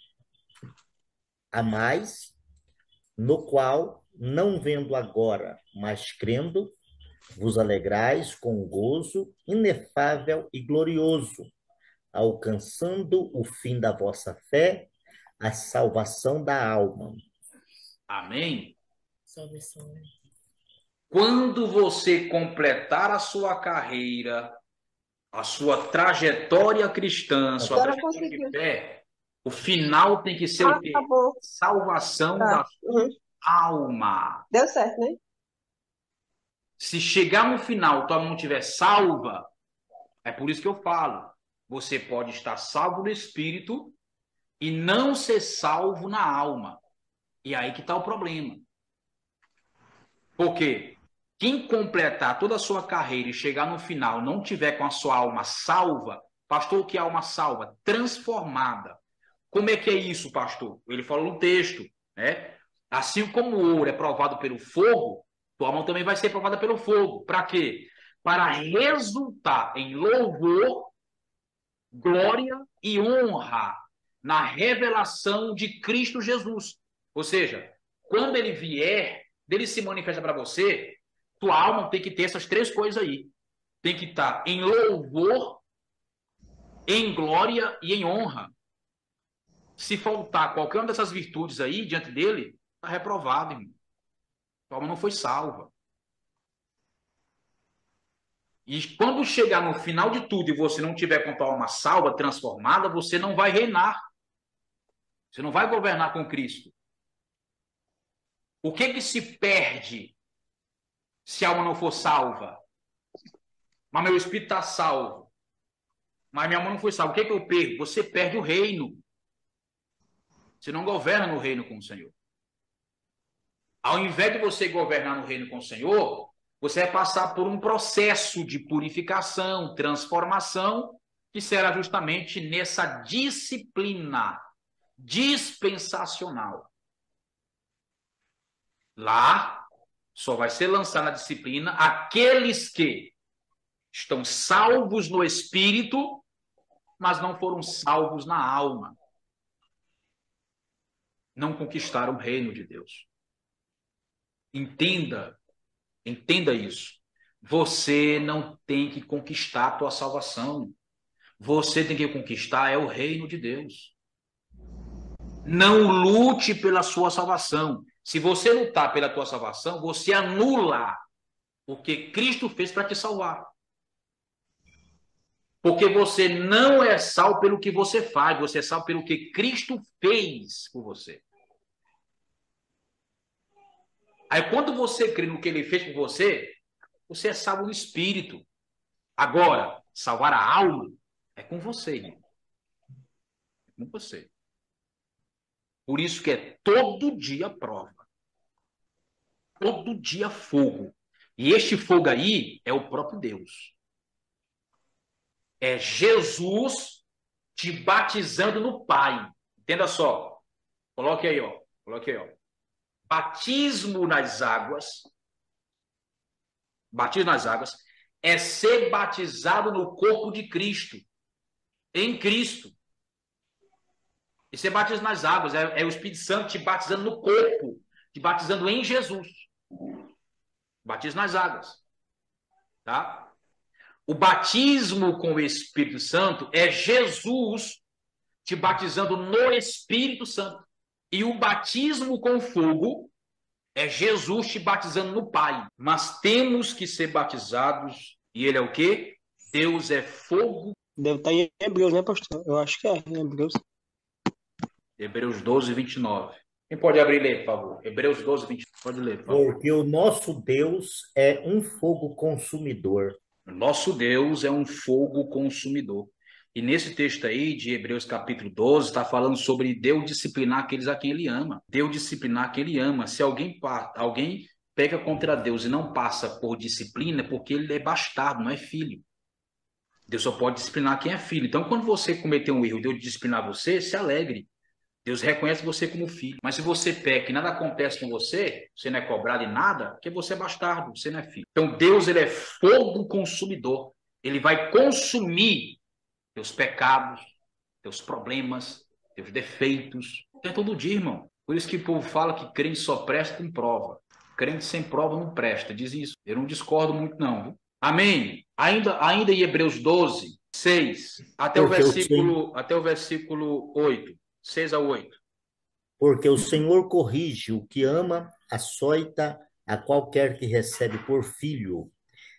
a mais, no qual, não vendo agora, mas crendo, vos alegrais com gozo inefável e glorioso, alcançando o fim da vossa fé, a salvação da alma. Amém? Salvação. Quando você completar a sua carreira, a sua trajetória cristã, a sua trajetória de fé, o final tem que ser o quê? Acabou. Salvação da sua alma. Deu certo, né? Se chegar no final, tua alma não estiver salva, é por isso que eu falo, você pode estar salvo no espírito e não ser salvo na alma. E aí que está o problema. Por quê? Quem completar toda a sua carreira e chegar no final não tiver com a sua alma salva, pastor, o que é alma salva? Transformada. Como é que é isso, pastor? Ele falou no texto, né? Assim como o ouro é provado pelo fogo, tua alma também vai ser provada pelo fogo. Para quê? Para resultar em louvor, glória e honra na revelação de Cristo Jesus. Ou seja, quando ele vier, ele se manifesta para você, tua alma tem que ter essas 3 coisas aí. Tem que estar em louvor, em glória e em honra. Se faltar qualquer uma dessas virtudes aí diante dele, está reprovado, irmão. A alma não foi salva. E quando chegar no final de tudo e você não tiver com a tua alma salva, transformada, você não vai reinar. Você não vai governar com Cristo. O que se perde se a alma não for salva? Mas meu espírito está salvo. Mas minha alma não foi salva. O que eu perco? Você perde o reino. Você não governa no reino com o Senhor. Ao invés de você governar no reino com o Senhor, você vai passar por um processo de purificação, transformação, que será justamente nessa disciplina dispensacional. Lá, só vai ser lançada a disciplina aqueles que estão salvos no espírito, mas não foram salvos na alma. Não conquistaram o reino de Deus. Entenda isso. Você não tem que conquistar a tua salvação. Você tem que conquistar o reino de Deus. Não lute pela sua salvação. Se você lutar pela tua salvação, você anula o que Cristo fez para te salvar. Porque você não é salvo pelo que você faz, você é salvo pelo que Cristo fez por você. Aí quando você crê no que ele fez por você, você é salvo no espírito. Agora, salvar a alma é com você, irmão. É com você. Por isso que é todo dia prova. Todo dia fogo. E este fogo aí é o próprio Deus. É Jesus te batizando no Pai. Entenda só. Coloque aí, ó. Coloque aí, ó. Batismo nas águas. Batismo nas águas é ser batizado no corpo de Cristo. Em Cristo. E ser batizado nas águas é o Espírito Santo te batizando no corpo, te batizando em Jesus. Batismo nas águas. Tá? O batismo com o Espírito Santo é Jesus te batizando no Espírito Santo. E o batismo com fogo é Jesus te batizando no Pai. Mas temos que ser batizados. E ele é o quê? Deus é fogo. Deve estar em Hebreus, né, pastor? Eu acho que é em Hebreus. Hebreus 12, 29. Quem pode abrir e ler, por favor? Hebreus 12, 29. Pode ler, por favor. Porque o nosso Deus é um fogo consumidor. Nosso Deus é um fogo consumidor. E nesse texto aí de Hebreus capítulo 12, está falando sobre Deus disciplinar aqueles a quem ele ama. Deus disciplinar quem ele ama. Se alguém pega contra Deus e não passa por disciplina, é porque ele é bastardo, não é filho. Deus só pode disciplinar quem é filho. Então, quando você cometer um erro, Deus disciplinar você, se alegre. Deus reconhece você como filho. Mas se você peca e nada acontece com você, você não é cobrado em nada, porque você é bastardo, você não é filho. Então Deus, ele é fogo consumidor. Ele vai consumir teus pecados, teus problemas, teus defeitos. É todo dia, irmão. Por isso que o povo fala que crente só presta com prova. Crente sem prova não presta, diz isso. Eu não discordo muito não, viu? Amém? Ainda em Hebreus 12, 6, até o versículo 8. 6 a 8. Porque o Senhor corrige o que ama, açoita a qualquer que recebe por filho.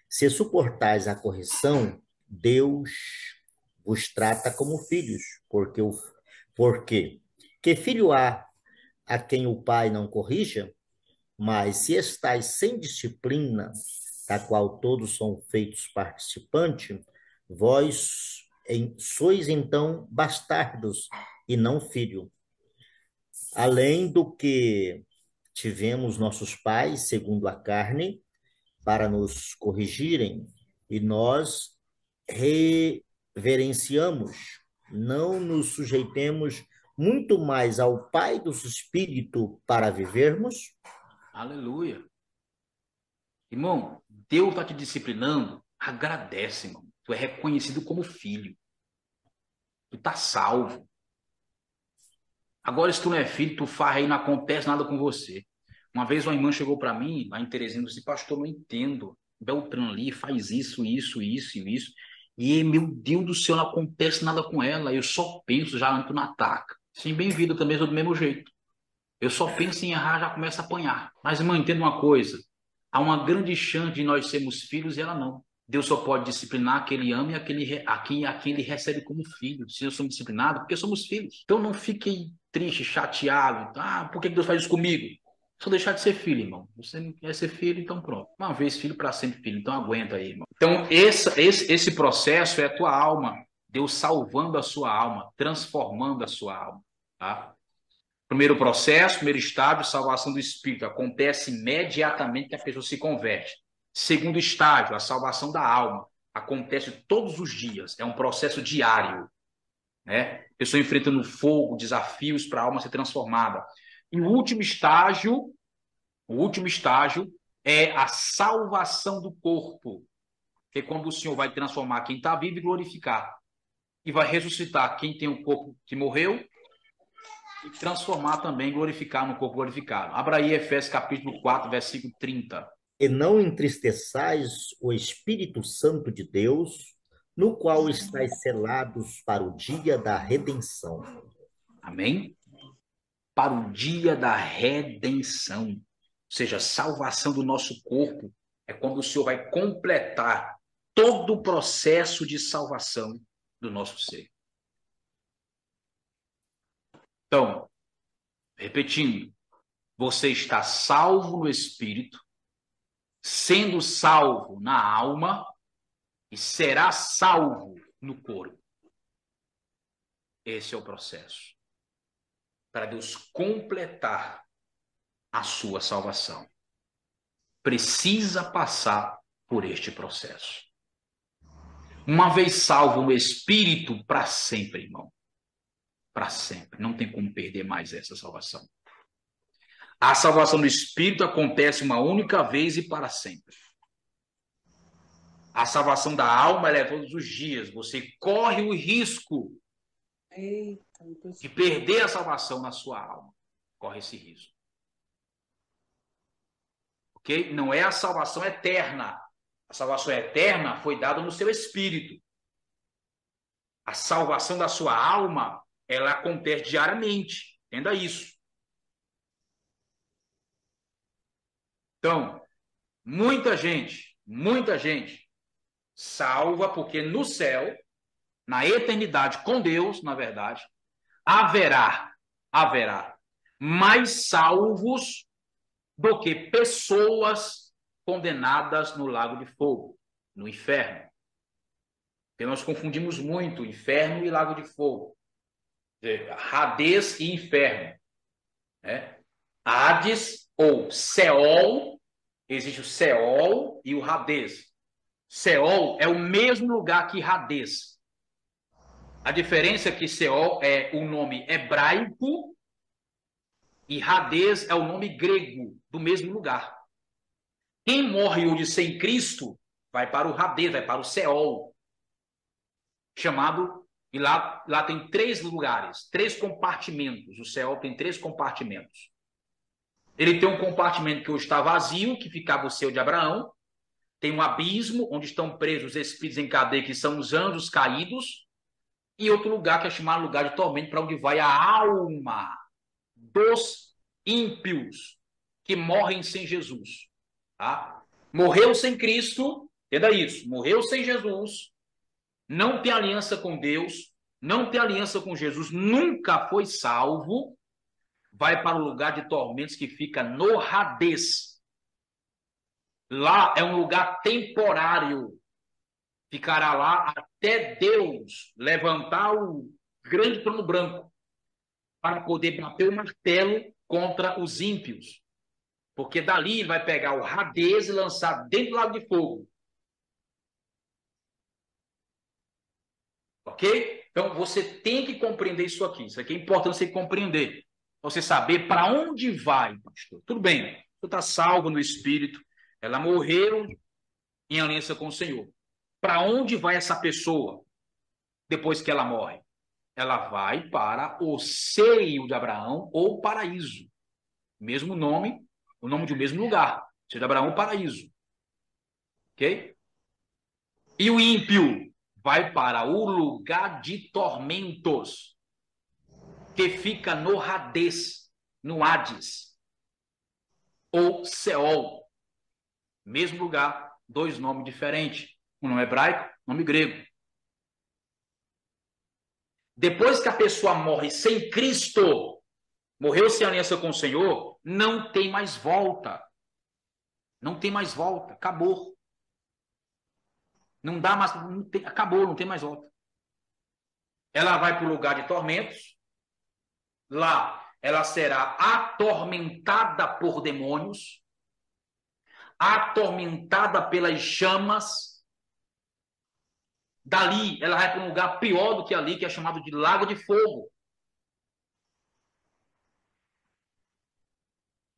Se suportais a correção, Deus vos trata como filhos. Porque que filho há a quem o pai não corrija? Mas se estais sem disciplina, da qual todos são feitos participantes, vós sois então bastardos e não filho. Além do que tivemos nossos pais, segundo a carne, para nos corrigirem, e nós reverenciamos, não nos sujeitemos muito mais ao Pai do Espírito para vivermos? Aleluia. Irmão, Deus está te disciplinando, agradece, irmão. Tu é reconhecido como filho. Tu está salvo. Agora, se tu não é filho, tu faz aí, não acontece nada com você. Uma vez uma irmã chegou para mim, lá em Teresina, e disse, pastor, não entendo. Beltrano ali faz isso. E, meu Deus do céu, não acontece nada com ela. Eu só penso, já entro no ataque. Sim, bem-vindo também, sou do mesmo jeito. Eu só penso em errar, já começo a apanhar. Mas, irmão, entenda uma coisa. Há uma grande chance de nós sermos filhos e ela não. Deus só pode disciplinar aquele ama e a quem ele recebe como filho. Se eu sou disciplinado, porque somos filhos. Então não fiquem triste, chateado. Ah, por que Deus faz isso comigo? Só deixar de ser filho, irmão. Você não quer ser filho, então pronto. Uma vez filho, para sempre filho. Então aguenta aí, irmão. Então esse processo é a tua alma. Deus salvando a sua alma, transformando a sua alma. Tá? Primeiro processo, primeiro estágio, salvação do espírito. Acontece imediatamente que a pessoa se converte. Segundo estágio, a salvação da alma. Acontece todos os dias. É um processo diário. Né? A pessoa enfrentando fogo, desafios para a alma ser transformada. E o último estágio é a salvação do corpo. Que é quando o Senhor vai transformar quem está vivo e glorificar. E vai ressuscitar quem tem o corpo que morreu e transformar também, glorificar no corpo glorificado. Abra aí Efésios capítulo 4, versículo 30. E não entristeçais o Espírito Santo de Deus, no qual estáis selados para o dia da redenção. Amém? Para o dia da redenção. Ou seja, salvação do nosso corpo. É quando o Senhor vai completar todo o processo de salvação do nosso ser. Então, repetindo, você está salvo no Espírito, sendo salvo na alma e será salvo no corpo. Esse é o processo. Para Deus completar a sua salvação. Precisa passar por este processo. Uma vez salvo no Espírito, para sempre, irmão. Para sempre. Não tem como perder mais essa salvação. A salvação do Espírito acontece uma única vez e para sempre. A salvação da alma ela é todos os dias. Você corre o risco de perder a salvação na sua alma. Corre esse risco. Ok? Não é a salvação eterna. A salvação eterna foi dada no seu espírito. A salvação da sua alma, ela acontece diariamente. Entenda isso. Então, muita gente salva porque no céu, na eternidade com Deus, na verdade, haverá mais salvos do que pessoas condenadas no lago de fogo, no inferno. Porque nós confundimos muito inferno e lago de fogo. Hades e inferno. Né? Hades ou Seol, existe o Seol e o Hades. Seol é o mesmo lugar que Hades. A diferença é que Seol é o nome hebraico e Hades é o nome grego do mesmo lugar. Quem morre hoje sem Cristo vai para o Hades, vai para o Seol. Chamado, e lá tem 3 lugares, 3 compartimentos. O Seol tem 3 compartimentos. Ele tem um compartimento que hoje está vazio, que ficava o céu de Abraão. Tem um abismo, onde estão presos os espíritos em cadeia, que são os anjos caídos. E outro lugar, que é chamado lugar de tormento, para onde vai a alma dos ímpios, que morrem sem Jesus. Tá? Morreu sem Cristo, entenda isso, morreu sem Jesus, não tem aliança com Deus, não tem aliança com Jesus, nunca foi salvo, vai para o lugar de tormentos que fica no Hades. Lá é um lugar temporário. Ficará lá até Deus levantar o grande trono branco para poder bater o martelo contra os ímpios. Porque dali ele vai pegar o Hades e lançar dentro do lago de fogo. Ok? Então você tem que compreender isso aqui. Isso aqui é importante você compreender. Você saber para onde vai, pastor. Tudo bem, você está salvo no Espírito. Ela morreu em aliança com o Senhor. Para onde vai essa pessoa depois que ela morre? Ela vai para o seio de Abraão ou paraíso. Mesmo nome, o nome de um mesmo lugar. Seio de Abraão, paraíso. Ok? E o ímpio vai para o lugar de tormentos. que fica no Hades, no Hades, ou Seol. Mesmo lugar, dois nomes diferentes. Um nome hebraico, um nome grego. Depois que a pessoa morre sem Cristo, morreu sem aliança com o Senhor, não tem mais volta. Não tem mais volta. Acabou. Não dá mais. Não tem, acabou, não tem mais volta. Ela vai para o lugar de tormentos. Lá, ela será atormentada por demônios, atormentada pelas chamas. Dali, ela vai para um lugar pior do que ali, que é chamado de Lago de Fogo.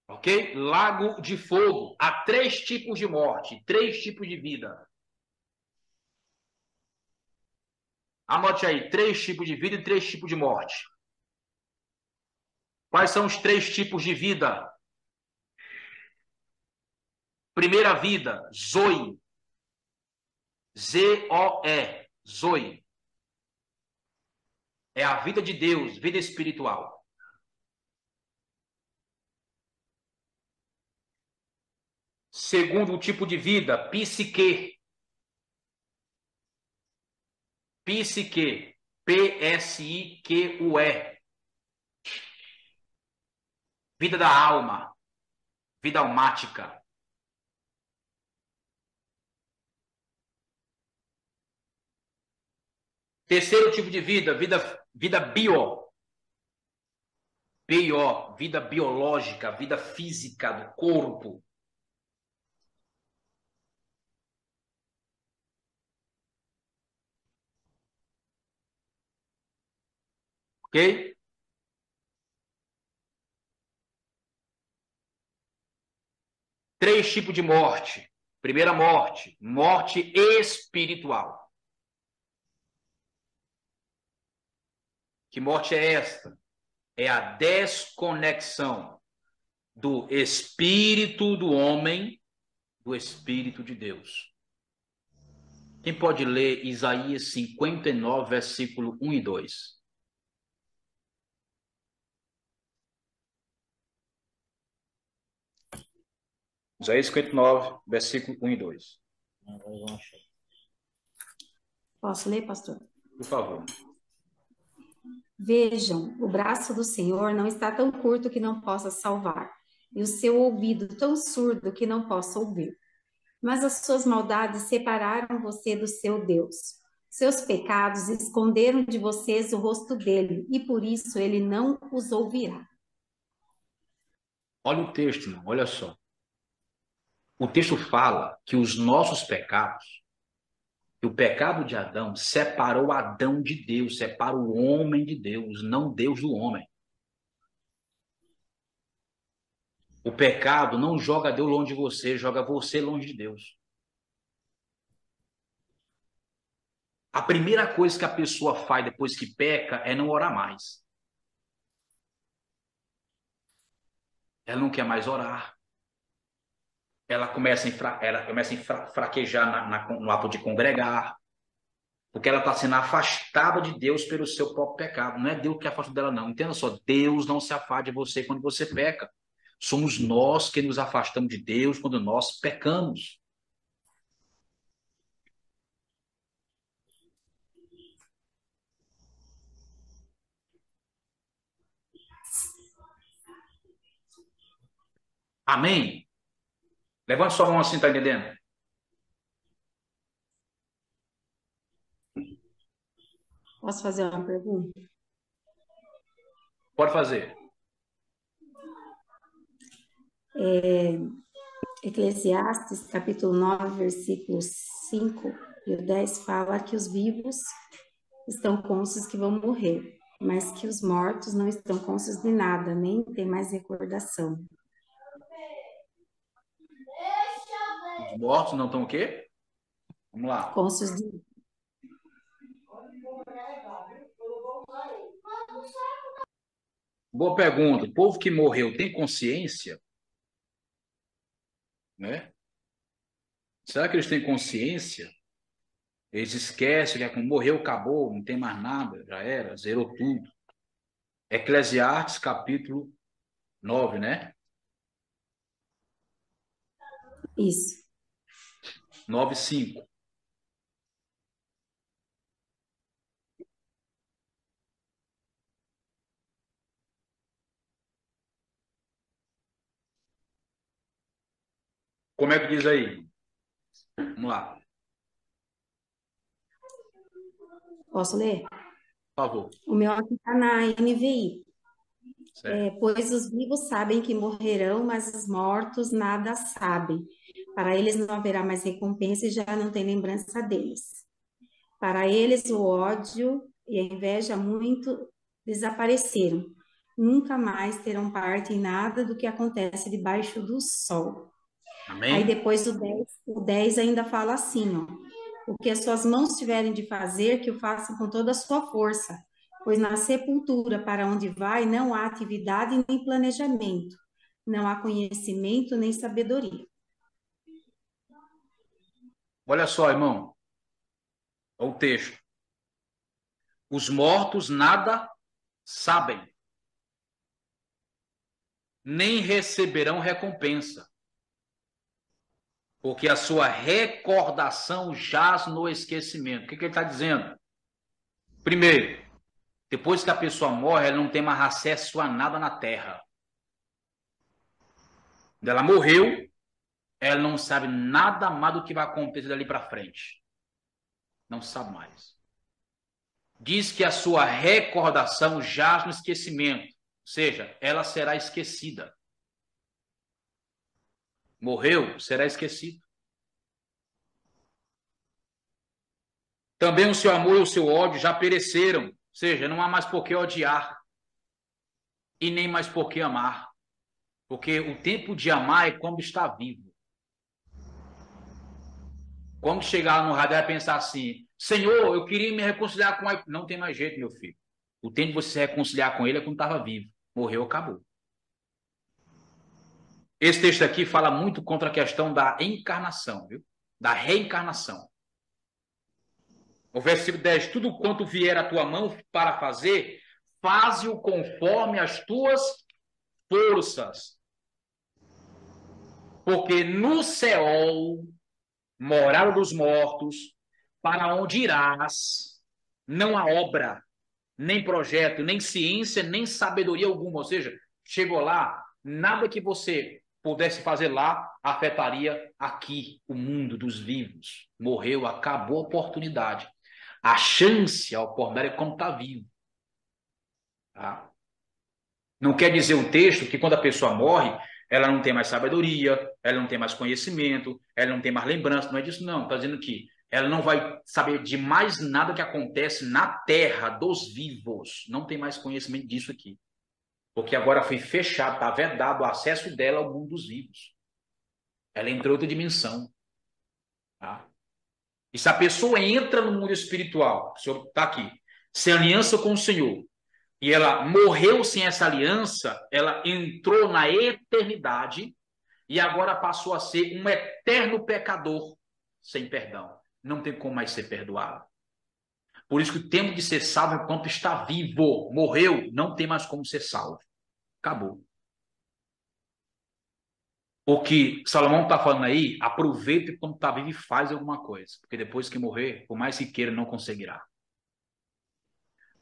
Ok? Lago de Fogo. Há 3 tipos de morte, 3 tipos de vida. Anote aí, 3 tipos de vida e 3 tipos de morte. Quais são os 3 tipos de vida? Primeira vida, Zoe. Z-O-E. Zoe. É a vida de Deus, vida espiritual. Segundo tipo de vida, psique. Psique. P-S-I-Q-U-E. Vida da alma. Vida almática. Terceiro tipo de vida, vida bio. Bio, vida biológica, vida física do corpo. Ok? Três tipos de morte. Primeira morte, morte espiritual. Que morte é esta? É a desconexão do espírito do homem do espírito de Deus. Quem pode ler Isaías 59, versículo 1 e 2? Isaías 59, versículo 1 e 2. Posso ler, pastor? Por favor. Vejam, o braço do Senhor não está tão curto que não possa salvar, e o seu ouvido tão surdo que não possa ouvir. Mas as suas maldades separaram você do seu Deus. Seus pecados esconderam de vocês o rosto dele, e por isso ele não os ouvirá. Olha o texto, irmão, olha só. O texto fala que os nossos pecados, que o pecado de Adão separou Adão de Deus, separa o homem de Deus, não Deus do homem. O pecado não joga Deus longe de você, joga você longe de Deus. A primeira coisa que a pessoa faz depois que peca é não orar mais. Ela não quer mais orar. Ela começa a fraquejar no ato de congregar, porque ela está sendo afastada de Deus pelo seu próprio pecado. Não é Deus que afasta dela, não. Entenda só, Deus não se afasta de você quando você peca. Somos nós que nos afastamos de Deus quando nós pecamos. Amém? Levante sua mão assim, tá entendendo? Posso fazer uma pergunta? Pode fazer. Eclesiastes, capítulo 9, versículos 5 e o 10 fala que os vivos estão cônscios que vão morrer, mas que os mortos não estão cônscios de nada, nem tem mais recordação. Os mortos não estão o quê? Vamos lá. Cônscios de... Boa pergunta. O povo que morreu tem consciência? Né? Será que eles têm consciência? Eles esquecem que morreu, acabou, não tem mais nada, já era, zerou tudo. Eclesiastes, capítulo 9, né? Isso. 9:5. Como é que diz aí? Vamos lá, Posso ler? por favor. O meu aqui está na NVI. Certo. Pois os vivos sabem que morrerão, mas os mortos nada sabem. Para eles não haverá mais recompensa e já não tem lembrança deles. Para eles o ódio e a inveja muito desapareceram. Nunca mais terão parte em nada do que acontece debaixo do sol. Aí Amém? depois o 10 ainda fala assim, ó. O que as suas mãos tiverem de fazer, que o façam com toda a sua força, pois na sepultura para onde vai não há atividade nem planejamento, não há conhecimento nem sabedoria. Olha só, irmão. Olha o texto. Os mortos nada sabem, nem receberão recompensa, porque a sua recordação jaz no esquecimento. O que ele está dizendo? Primeiro, depois que a pessoa morre, ela não tem mais acesso a nada na terra. Quando ela morreu, ela não sabe nada mais do que vai acontecer dali para frente. Não sabe mais. Diz que a sua recordação jaz no esquecimento, ou seja, ela será esquecida. Morreu, será esquecido. Também o seu amor e o seu ódio já pereceram, ou seja, não há mais por que odiar e nem mais por que amar, porque o tempo de amar é quando está vivo. Quando chegar lá no rádio, vai pensar assim: Senhor, eu queria me reconciliar com ele. Não tem mais jeito, meu filho. O tempo de você se reconciliar com ele é quando estava vivo. Morreu, acabou. Esse texto aqui fala muito contra a questão da encarnação, viu? Da reencarnação. O versículo 10: tudo quanto vier à tua mão para fazer, faze-o conforme as tuas forças. Porque no Seol, morada dos mortos, para onde irás, não há obra, nem projeto, nem ciência, nem sabedoria alguma. Ou seja, chegou lá, nada que você pudesse fazer lá afetaria aqui o mundo dos vivos. Morreu, acabou a oportunidade. A chance, a oportunidade é quando está vivo. Tá? Não quer dizer o texto que quando a pessoa morre, ela não tem mais sabedoria, ela não tem mais conhecimento, ela não tem mais lembrança. Não é disso, não. Está dizendo que ela não vai saber de mais nada que acontece na terra dos vivos. Não tem mais conhecimento disso aqui. Porque agora foi fechado, está vedado o acesso dela ao mundo dos vivos. Ela entrou em outra dimensão. Tá? E se a pessoa entra no mundo espiritual, o senhor está aqui, sem aliança com o Senhor, e ela morreu sem essa aliança, ela entrou na eternidade e agora passou a ser um eterno pecador sem perdão. Não tem como mais ser perdoado. Por isso que o tempo de ser salvo é enquanto está vivo. Morreu, não tem mais como ser salvo. Acabou. O que Salomão está falando aí, aproveita quando está vivo e faz alguma coisa. Porque depois que morrer, por mais que queira, não conseguirá.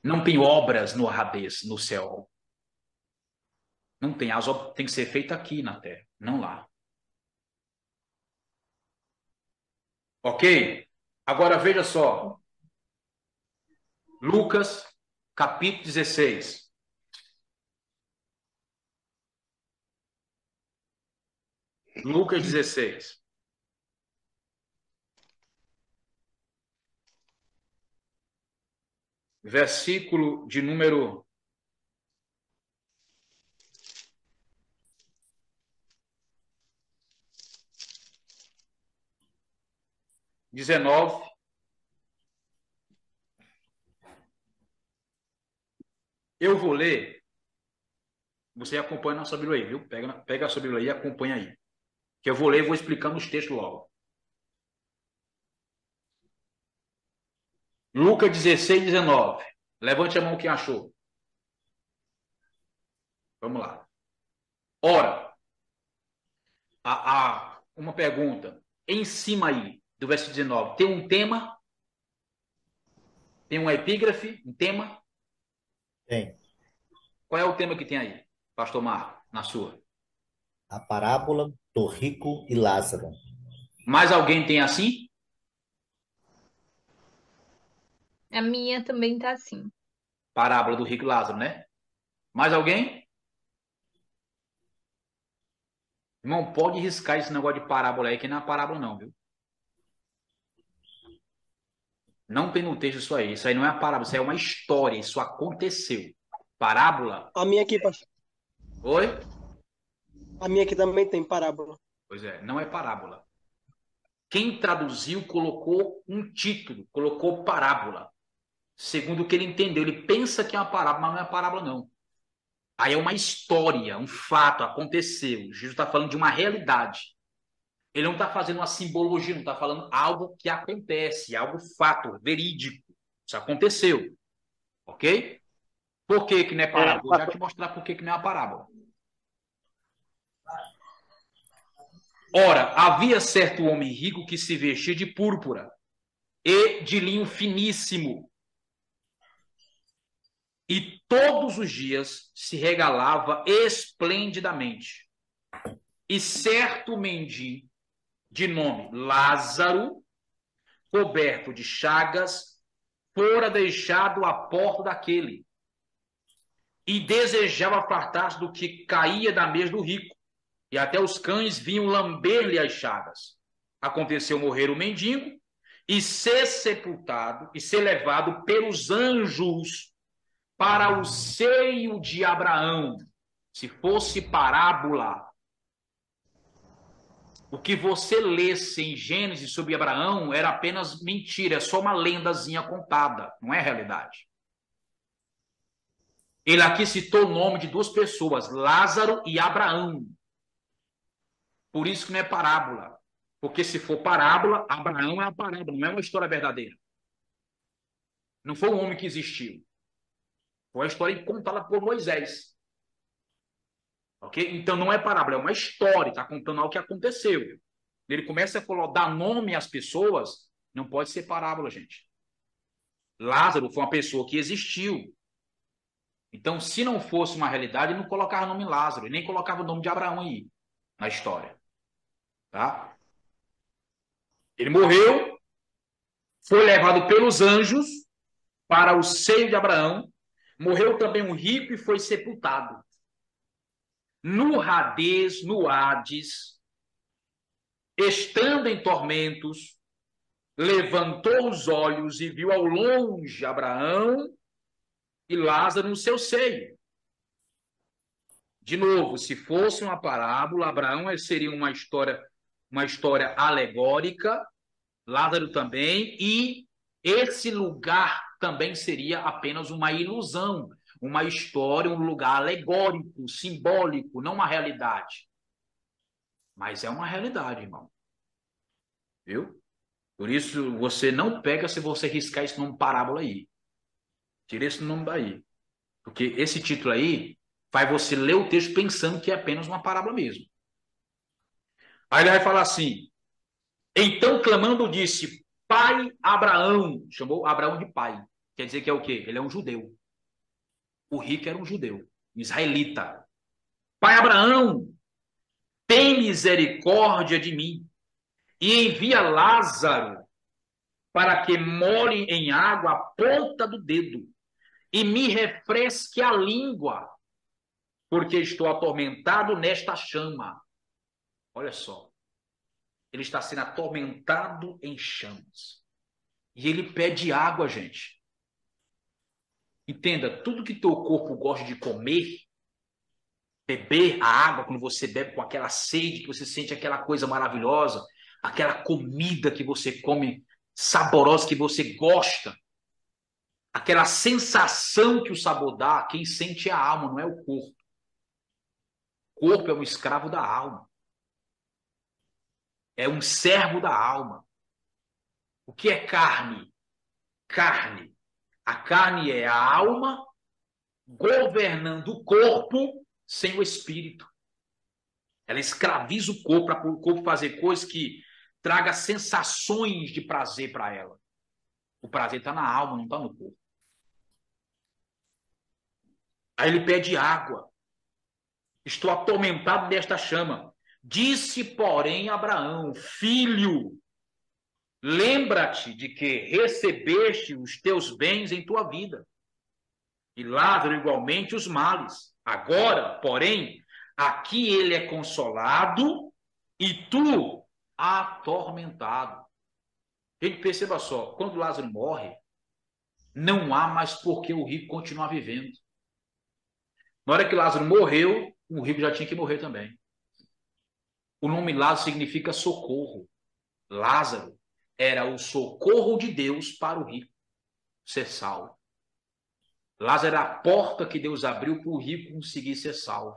Não tem obras no Hades, no céu. Não tem. As obras têm que ser feitas aqui na terra, não lá. Ok? Agora veja só. Lucas, capítulo 16. Lucas 16. Versículo de número 19. Eu vou ler. Você acompanha na sua Bíblia aí, viu? Pega a sua Bíblia aí e acompanha aí. Que eu vou ler e vou explicando os textos logo. Lucas 16, 19. Levante a mão quem achou. Vamos lá. Ora, uma pergunta. Em cima aí, do verso 19, tem um tema? Tem uma epígrafe? Um tema? Tem. Qual é o tema que tem aí, pastor Marco, na sua? A parábola do rico e Lázaro. Mais alguém tem assim? A minha também tá assim. Parábola do rico e Lázaro, né? Mais alguém? Irmão, pode riscar esse negócio de parábola aí, que não é parábola não, viu? Não tem no texto isso aí. Isso aí não é uma parábola, isso aí é uma história. Isso aconteceu. Parábola? A minha aqui, pastor. Oi? A minha aqui também tem parábola. Pois é, não é parábola. Quem traduziu colocou um título, colocou parábola. Segundo o que ele entendeu. Ele pensa que é uma parábola, mas não é parábola, não. Aí é uma história, um fato, aconteceu. Jesus está falando de uma realidade. Ele não está fazendo uma simbologia, não está falando algo que acontece, algo fato, verídico. Isso aconteceu. Ok? Por que que não é parábola? Vou já te mostrar por que que não é uma parábola. Ora, havia certo homem rico que se vestia de púrpura e de linho finíssimo, e todos os dias se regalava esplendidamente. E certo mendigo, de nome Lázaro, coberto de chagas, fora deixado à porta daquele, e desejava fartar-se do que caía da mesa do rico, e até os cães vinham lamber-lhe as chagas. Aconteceu morrer o mendigo, e ser sepultado, e ser levado pelos anjos para o seio de Abraão. Se fosse parábola, o que você lesse em Gênesis sobre Abraão era apenas mentira, é só uma lendazinha contada, não é realidade. Ele aqui citou o nome de duas pessoas, Lázaro e Abraão. Por isso que não é parábola. Porque se for parábola, Abraão é uma parábola, não é uma história verdadeira. Não foi um homem que existiu. Foi uma história contada por Moisés. Ok? Então não é parábola, é uma história, está contando algo que aconteceu. Ele começa a dar nome às pessoas, não pode ser parábola, gente. Lázaro foi uma pessoa que existiu. Então, se não fosse uma realidade, ele não colocava o nome Lázaro, e nem colocava o nome de Abraão aí, na história. Tá? Ele morreu, foi levado pelos anjos para o seio de Abraão, morreu também um rico e foi sepultado. No Hades, no Hades, estando em tormentos, levantou os olhos e viu ao longe Abraão e Lázaro no seu seio. De novo, se fosse uma parábola, Abraão seria uma história alegórica, Lázaro também, e esse lugar também seria apenas uma ilusão, uma história, um lugar alegórico, simbólico, não uma realidade. Mas é uma realidade, irmão. Viu? Por isso, você não pega se você riscar esse nome parábola aí. Tira esse nome daí. Porque esse título aí faz você ler o texto pensando que é apenas uma parábola mesmo. Aí ele vai falar assim, então clamando disse, pai Abraão, chamou Abraão de pai. Quer dizer que é o quê? Ele é um judeu. O rico era um judeu, um israelita. Pai Abraão, tem misericórdia de mim e envia Lázaro para que molhe em água a ponta do dedo e me refresque a língua, porque estou atormentado nesta chama. Olha só. Ele está sendo atormentado em chamas. E ele pede água, gente. Entenda, tudo que teu corpo gosta de comer, beber a água, quando você bebe com aquela sede, que você sente aquela coisa maravilhosa, aquela comida que você come saborosa, que você gosta, aquela sensação que o sabor dá, quem sente é a alma, não é o corpo. O corpo é um escravo da alma. É um servo da alma. O que é carne? Carne. A carne é a alma governando o corpo sem o espírito. Ela escraviza o corpo para o corpo fazer coisas que traga sensações de prazer para ela. O prazer está na alma, não está no corpo. Aí ele pede água. Estou atormentado desta chama. Disse, porém, Abraão, filho, lembra-te de que recebeste os teus bens em tua vida, e Lázaro igualmente os males. Agora, porém, aqui ele é consolado e tu atormentado. Gente, perceba só, quando Lázaro morre, não há mais por que o rico continuar vivendo. Na hora que Lázaro morreu, o rico já tinha que morrer também. O nome Lázaro significa socorro. Lázaro era o socorro de Deus para o rico ser salvo. Lázaro era a porta que Deus abriu para o rico conseguir ser salvo.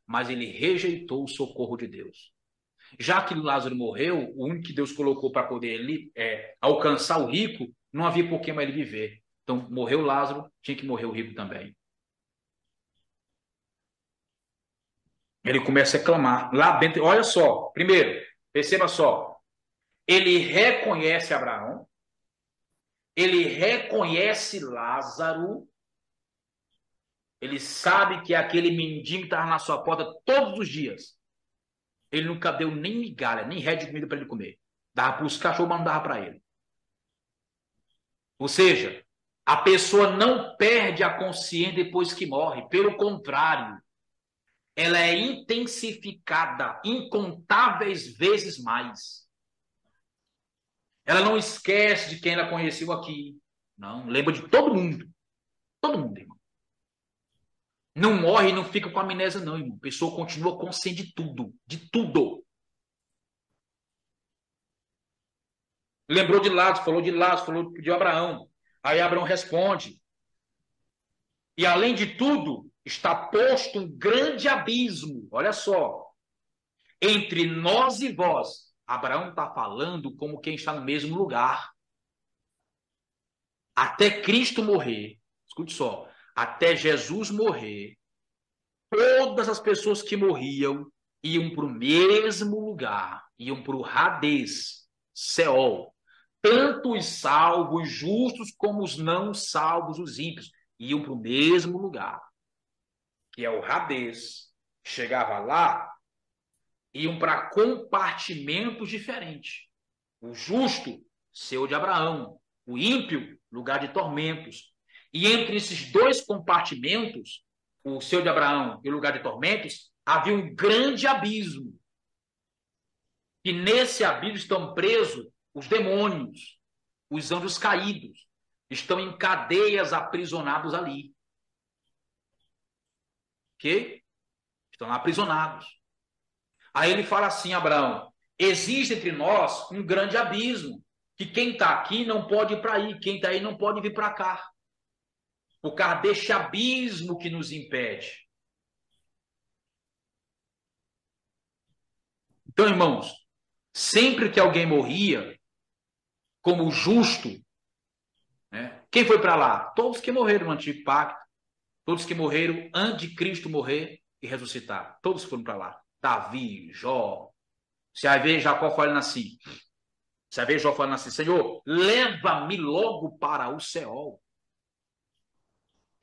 Mas ele rejeitou o socorro de Deus. Já que Lázaro morreu, o único que Deus colocou para poder alcançar o rico, não havia por que mais ele viver. Então, morreu Lázaro, tinha que morrer o rico também. Ele começa a clamar. Lá dentro, olha só, primeiro, perceba só. Ele reconhece Abraão, ele reconhece Lázaro, ele sabe que aquele mendigo estava na sua porta todos os dias. Ele nunca deu nem migalha, nem ré de comida para ele comer. Dava para os cachorros, mas não dava para ele. Ou seja, a pessoa não perde a consciência depois que morre. Pelo contrário, ela é intensificada incontáveis vezes mais. Ela não esquece de quem ela conheceu aqui. Não, lembra de todo mundo. Todo mundo, irmão. Não morre e não fica com amnésia, não, irmão. A pessoa continua consciente de tudo. De tudo. Lembrou de Lázaro, falou de Abraão. Aí Abraão responde. E além de tudo, está posto um grande abismo. Olha só. Entre nós e vós. Abraão está falando como quem está no mesmo lugar. Até Cristo morrer. Escute só. Até Jesus morrer, todas as pessoas que morriam iam para o mesmo lugar, iam para o Hades, Seol. Tanto os salvos, justos, como os não salvos, os ímpios, iam para o mesmo lugar, que é o Hades. Chegava lá, iam para compartimentos diferentes. O justo, seu de Abraão. O ímpio, lugar de tormentos. E entre esses dois compartimentos, o seu de Abraão e o lugar de tormentos, havia um grande abismo. E nesse abismo estão presos os demônios, os anjos caídos. Estão em cadeias aprisionados ali. Ok? Estão lá aprisionados. Aí ele fala assim, Abraão, existe entre nós um grande abismo, que quem está aqui não pode ir para aí, quem está aí não pode vir para cá. Por causa deste abismo que nos impede. Então, irmãos, sempre que alguém morria, como justo, né, quem foi para lá? Todos que morreram no Antigo Pacto, todos que morreram antes de Cristo morrer e ressuscitar. Todos foram para lá. Davi, Jó. Você vai ver Jacó falando assim. Você vai ver Jó falando assim, Senhor, leva-me logo para o Seol.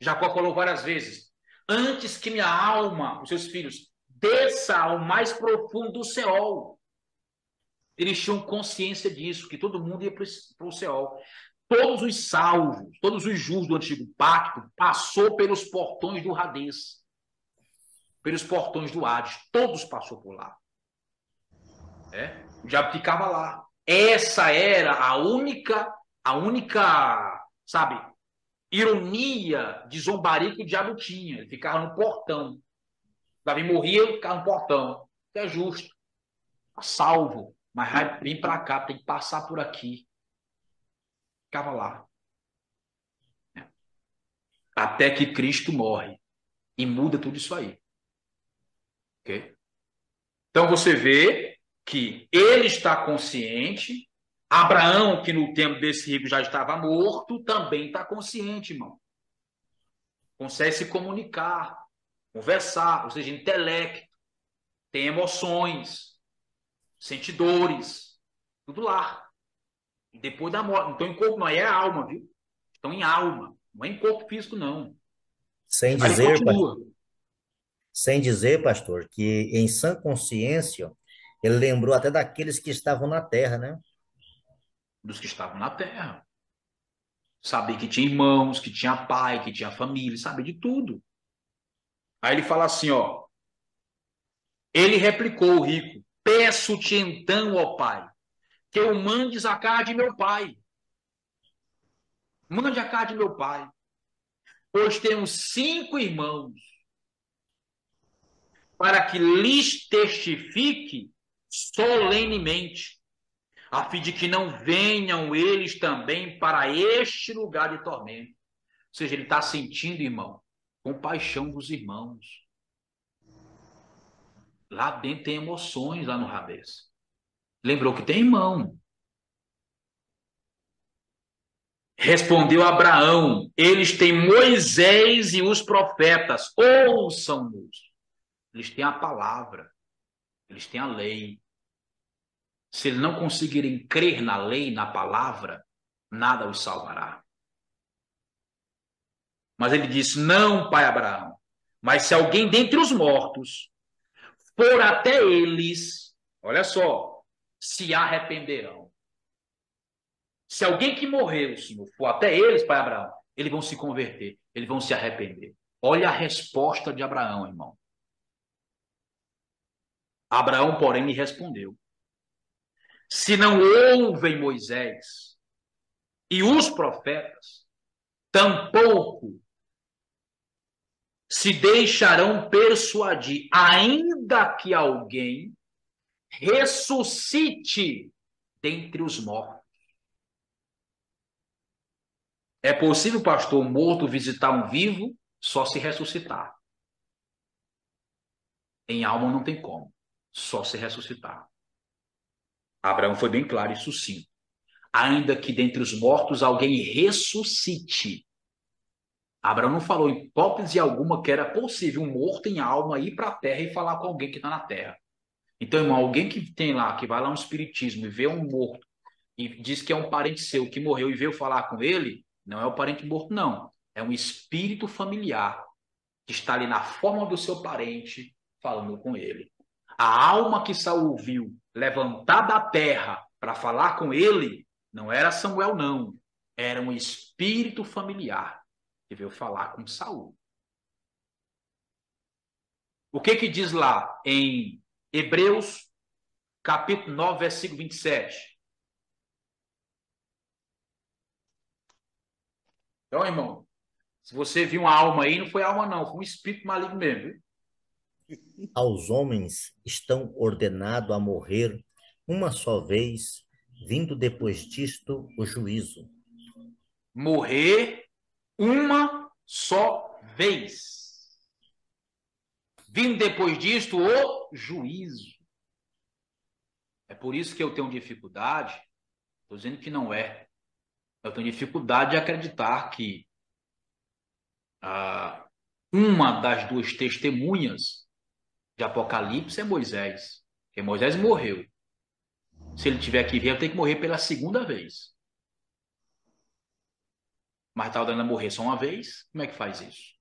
Jacó falou várias vezes, antes que minha alma, os seus filhos, desça ao mais profundo do Seol. Eles tinham consciência disso, que todo mundo ia para o Seol. Todos os salvos, todos os justos do Antigo Pacto, passou pelos portões do Hades, pelos portões do Hades, todos passou por lá. O diabo ficava lá. Essa era a única, sabe, ironia de zombaria que o diabo tinha. Ele ficava no portão. Davi morria, ele ficava no portão. É justo. Salvo. Mas vem para cá, tem que passar por aqui. Ficava lá. Até que Cristo morre. E muda tudo isso aí. Ok? Então você vê que ele está consciente. Abraão, que no tempo desse rico já estava morto, também está consciente, irmão. Consegue se comunicar. conversar, ou seja, intelecto, tem emoções, sente dores, tudo lá. E depois da morte, não estão em corpo, não, aí é alma, viu? Estão em alma, não é em corpo físico, não. Sem Aí ele dizer, continua. sem dizer, pastor, que em sã consciência, ele lembrou até daqueles que estavam na terra, né? Dos que estavam na terra. Sabia que tinha irmãos, que tinha pai, que tinha família, sabia de tudo. Aí ele fala assim, ó. Ele replicou, o rico, peço-te então, ó pai, que eu mandes a casa de meu pai. Mande a casa de meu pai. Pois temos 5 irmãos, para que lhes testifique solenemente, a fim de que não venham eles também para este lugar de tormento. Ou seja, ele está sentindo, irmão, compaixão dos irmãos. Lá dentro tem emoções, lá no Rabês. Lembrou que tem irmão. Respondeu Abraão, eles têm Moisés e os profetas, ouçam-nos. Eles têm a palavra, eles têm a lei. Se eles não conseguirem crer na lei, na palavra, nada os salvará. Mas ele disse, não, pai Abraão, mas se alguém dentre os mortos for até eles, olha só, se arrependerão. Se alguém que morreu, Senhor, for até eles, pai Abraão, eles vão se converter, eles vão se arrepender. Olha a resposta de Abraão, irmão. Abraão, porém, lhe respondeu, se não ouvem Moisés e os profetas, tampouco se deixarão persuadir, ainda que alguém ressuscite dentre os mortos. É possível, pastor, um morto visitar um vivo? Só se ressuscitar. Em alma não tem como. Só se ressuscitar. Abraão foi bem claro e sucinto. Ainda que dentre os mortos alguém ressuscite. Abraão não falou em hipótese alguma que era possível um morto em alma ir para a terra e falar com alguém que está na terra. Então, irmão, alguém que tem lá, que vai lá no espiritismo e vê um morto e diz que é um parente seu que morreu e veio falar com ele, não é o parente morto, não. É um espírito familiar que está ali na forma do seu parente falando com ele. A alma que Saul viu levantar da terra para falar com ele não era Samuel, não. Era um espírito familiar que veio falar com Saul. O que que diz lá em Hebreus, capítulo 9, versículo 27? Então, irmão, se você viu uma alma aí, não foi alma não, foi um espírito maligno mesmo, viu? Aos homens estão ordenado a morrer uma só vez, vindo depois disto o juízo. Morrer uma só vez. Vindo depois disto o juízo. É por isso que eu tenho dificuldade, estou dizendo que não é, eu tenho dificuldade de acreditar que uma das 2 testemunhas de Apocalipse é Moisés, porque Moisés morreu. Se ele tiver que vir, ele tem que morrer pela segunda vez. Mas está ordenando a morrer só uma vez, como é que faz isso?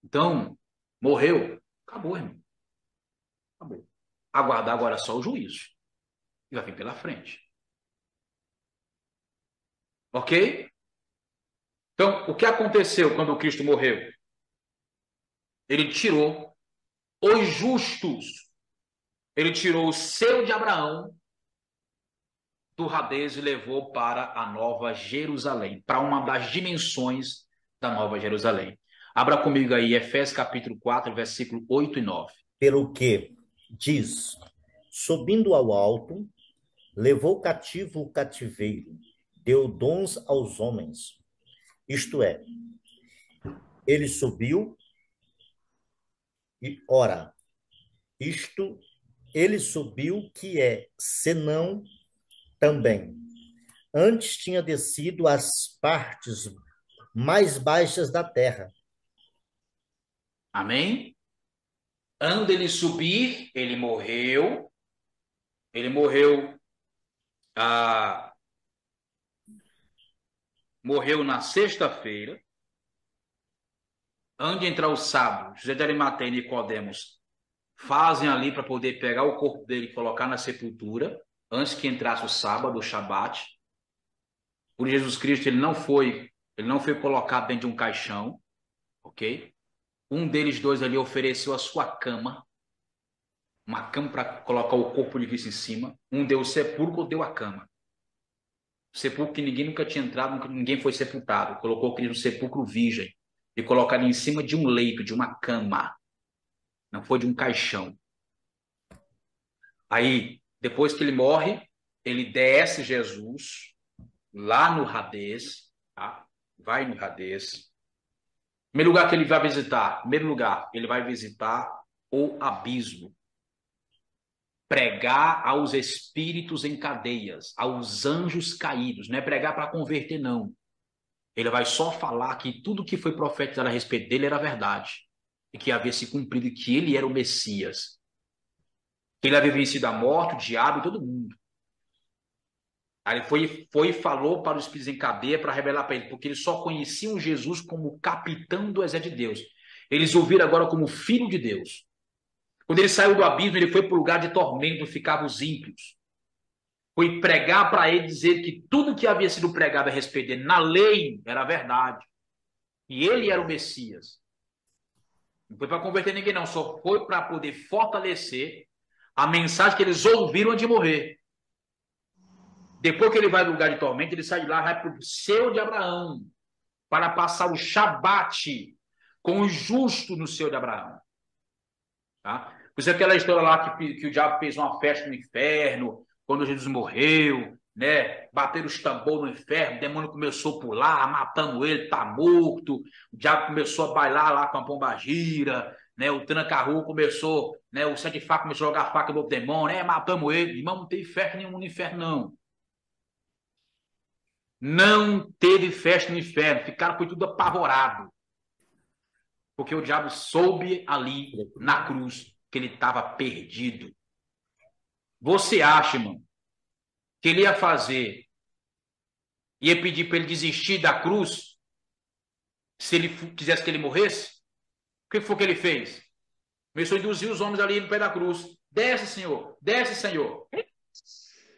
Então, morreu, acabou, irmão. Acabou. Aguardar agora só o juízo. E vai vir pela frente. Ok? Então, o que aconteceu quando Cristo morreu? Ele tirou os justos. Ele tirou o selo de Abraão do Hades e levou para a Nova Jerusalém, para uma das dimensões da Nova Jerusalém. Abra comigo aí Efésios capítulo 4, versículo 8 e 9. Pelo que diz, subindo ao alto, levou cativo o cativeiro, deu dons aos homens. Isto é, ele subiu e, ora, ele subiu que é, senão também. Antes tinha descido às partes mais baixas da terra. Amém? Antes ele subir, ele morreu. Ele morreu, morreu na sexta-feira. Antes de entrar o sábado, José de Arimateia e Nicodemos fazem ali para poder pegar o corpo dele e colocar na sepultura, antes que entrasse o sábado, o Shabat. Por Jesus Cristo, ele não foi colocado dentro de um caixão, ok? Um deles dois ali ofereceu a sua cama, uma cama para colocar o corpo de Cristo em cima. Um deu o sepulcro, deu a cama. Sepulcro que ninguém nunca tinha entrado, ninguém foi sepultado. Colocou Cristo no sepulcro virgem e colocaram em cima de um leito, de uma cama. Não foi de um caixão. Aí, depois que ele morre, ele desce Jesus lá no Hades, tá? Vai no Hades. Primeiro lugar que ele vai visitar, ele vai visitar o abismo. Pregar aos espíritos em cadeias, aos anjos caídos. Não é pregar para converter, não. Ele vai só falar que tudo que foi profetizado a respeito dele era verdade. E que havia se cumprido, e que ele era o Messias. Que ele havia vencido a morte, o diabo e todo mundo. Aí ele foi e falou para os espíritos em cadeia para revelar para ele, porque eles só conheciam Jesus como capitão do exército de Deus. Eles ouviram agora como filho de Deus. Quando ele saiu do abismo, ele foi para o lugar de tormento, ficavam os ímpios. Foi pregar para ele, dizer que tudo que havia sido pregado a respeito dele na lei era verdade. E ele era o Messias. Não foi para converter ninguém, não. Só foi para poder fortalecer a mensagem que eles ouviram antes de morrer. Depois que ele vai do lugar de tormento, ele sai de lá, vai para o seio de Abraão, para passar o Shabat com o justo no seio de Abraão. Tá? Por isso aquela história lá que o diabo fez uma festa no inferno, quando Jesus morreu, né? Bateram os tambores no inferno, o demônio começou a pular, matando ele, tá morto. O diabo começou a bailar lá com a pombagira, né? O tranca-rua começou, né? O sete facas começou a jogar faca do demônio, matamos ele. Irmão, não teve festa nenhuma no inferno, não. Não teve festa no inferno, foi tudo apavorado. Porque o diabo soube ali na cruz que ele estava perdido. Você acha, irmão, que ele ia pedir para ele desistir da cruz se ele quisesse que ele morresse? O que foi que ele fez? Começou a induzir os homens ali no pé da cruz. Desce, Senhor, desce, Senhor.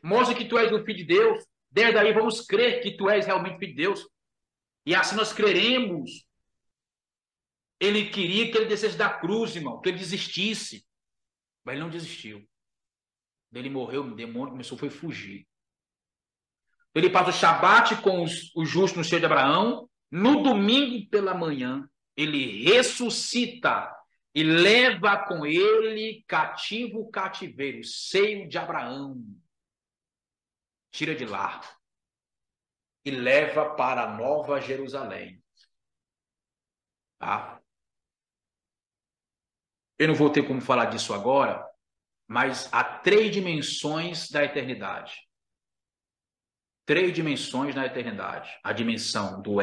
Mostra que tu és o Filho de Deus. Desde aí vamos crer que tu és realmente Filho de Deus. E assim nós creremos. Ele queria que ele descesse da cruz, irmão, que ele desistisse. Mas ele não desistiu. Ele morreu, o demônio começou a fugir. Ele passa o Shabat com os justos no seio de Abraão. No domingo pela manhã, ele ressuscita e leva com ele cativo o cativeiro, o seio de Abraão. Tira de lá e leva para a Nova Jerusalém. Tá? Eu não vou ter como falar disso agora, mas há 3 dimensões da eternidade. 3 dimensões na eternidade. A dimensão do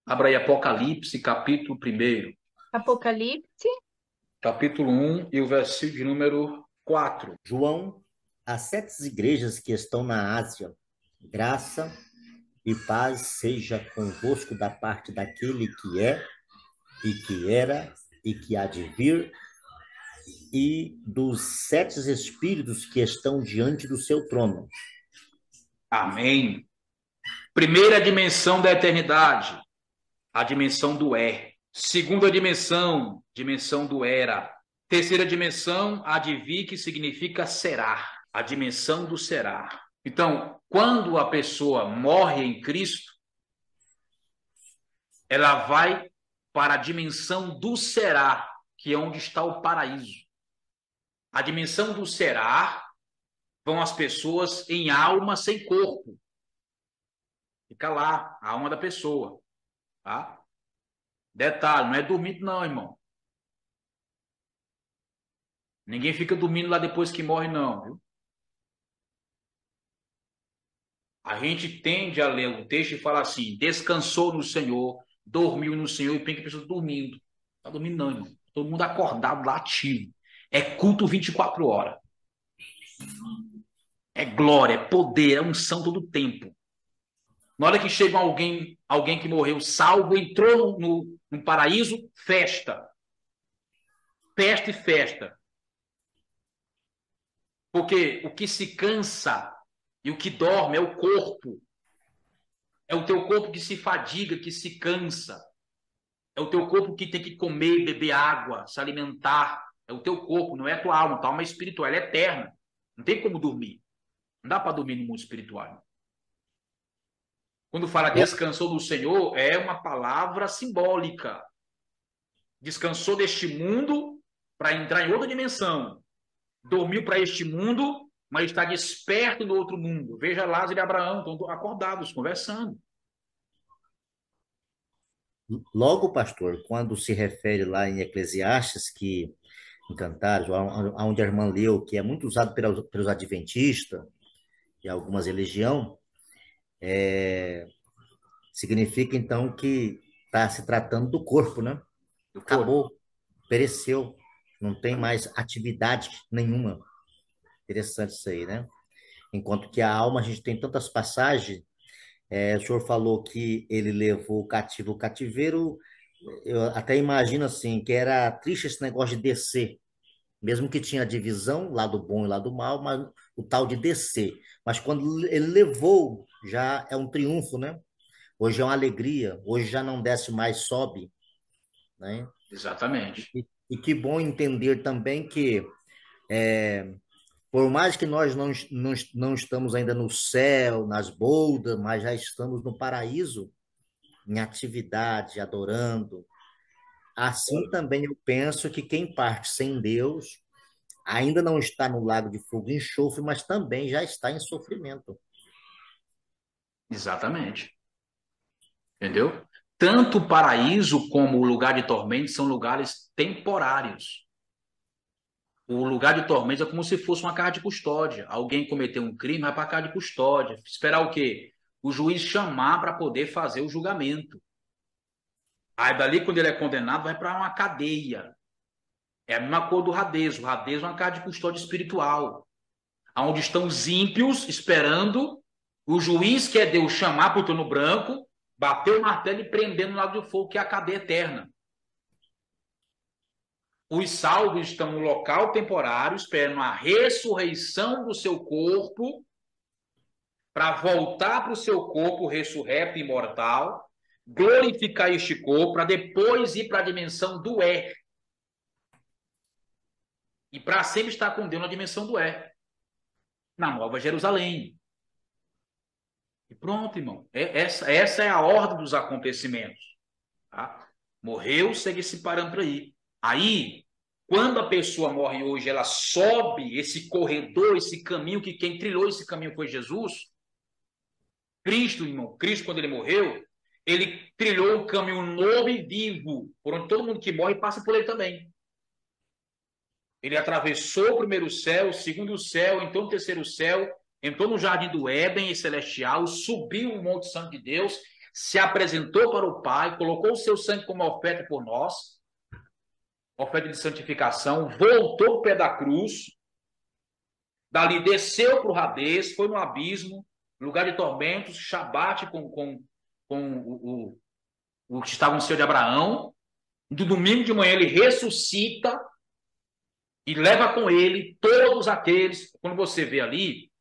Abra aí Apocalipse, capítulo 1. Apocalipse. Capítulo 1 e o versículo de número 4. João, às 7 igrejas que estão na Ásia, graça e paz seja convosco da parte daquele que é, e que era, e que há de vir, e dos 7 espíritos que estão diante do seu trono. Amém. Primeira dimensão da eternidade, a dimensão do Segunda dimensão, dimensão do era. Terceira dimensão, a de vir, que significa será. A dimensão do será. Então, quando a pessoa morre em Cristo, ela vai para a dimensão do será, que é onde está o paraíso. A dimensão do será vão as pessoas em alma sem corpo. Fica lá, a alma da pessoa. Tá? Detalhe, não é dormindo não, irmão. Ninguém fica dormindo lá depois que morre, não, viu? A gente tende a ler o texto e fala assim: descansou no Senhor, dormiu no Senhor e pensa que a pessoa está dormindo. Está dormindo não, irmão. Todo mundo acordado, lá ativo. É culto 24 horas. É glória, é poder, é unção todo o tempo. Na hora que chega alguém que morreu salvo, entrou no paraíso, festa. Festa e festa. Porque o que se cansa e o que dorme é o corpo. É o teu corpo que se fadiga, que se cansa. É o teu corpo que tem que comer, beber água, se alimentar. É o teu corpo, não é a tua alma. Tua alma é espiritual, ela é eterna. Não tem como dormir. Não dá para dormir no mundo espiritual. Quando fala descansou do Senhor, é uma palavra simbólica. Descansou deste mundo para entrar em outra dimensão. Dormiu para este mundo, mas está desperto no outro mundo. Veja Lázaro e Abraão, estão acordados, conversando. Logo, pastor, quando se refere lá em Eclesiastes, que em Cantares, onde a irmã leu, que é muito usado pelos adventistas e algumas religiões, significa então que está se tratando do corpo, né? Acabou, pereceu, não tem mais atividade nenhuma. Interessante isso aí, né? Enquanto que a alma, a gente tem tantas passagens. O senhor falou que ele levou o cativo o cativeiro. Eu até imagino assim, que era triste esse negócio de descer. Mesmo que tinha divisão, lado bom e lado mal, mas o tal de descer. Mas quando ele levou, já é um triunfo, né? Hoje é uma alegria. Hoje já não desce mais, sobe, né? Exatamente. E que bom entender também que por mais que nós não estamos ainda no céu, nas boldas, mas já estamos no paraíso, em atividade, adorando. Assim também eu penso que quem parte sem Deus ainda não está no lago de fogo e enxofre, mas também já está em sofrimento. Exatamente. Entendeu? Tanto o paraíso como o lugar de tormento são lugares temporários. O lugar de tormento é como se fosse uma casa de custódia. Alguém cometeu um crime, vai para a casa de custódia. Esperar o quê? O juiz chamar para poder fazer o julgamento. Aí dali, quando ele é condenado, vai para uma cadeia. É a mesma cor do Hades. O Hades é uma casa de custódia espiritual. Onde estão os ímpios esperando o juiz, que é Deus, chamar para o trono branco, bater o martelo e prender no lago de fogo, que é a cadeia eterna. Os salvos estão no local temporário, esperando a ressurreição do seu corpo, para voltar para o seu corpo ressurreto e imortal, glorificar este corpo, para depois ir para a dimensão do É. E para sempre estar com Deus na dimensão do É. Na Nova Jerusalém. E pronto, irmão. Essa é a ordem dos acontecimentos. Tá? Morreu, segue se parando para aí. Aí, quando a pessoa morre hoje, ela sobe esse corredor, esse caminho, que quem trilhou esse caminho foi Jesus. Cristo, irmão, Cristo, quando ele morreu, ele trilhou um caminho novo e vivo, por onde todo mundo que morre passa por ele também. Ele atravessou o primeiro céu, o segundo céu, entrou no terceiro céu, entrou no jardim do Éden celestial, subiu o Monte Santo de Deus, se apresentou para o Pai, colocou o seu sangue como oferta por nós, oferta de santificação, voltou para o pé da cruz, dali desceu para o Hades, foi no abismo, lugar de tormentos, Shabat com o que estava no céu de Abraão. No domingo de manhã ele ressuscita e leva com ele todos aqueles. Quando você vê ali,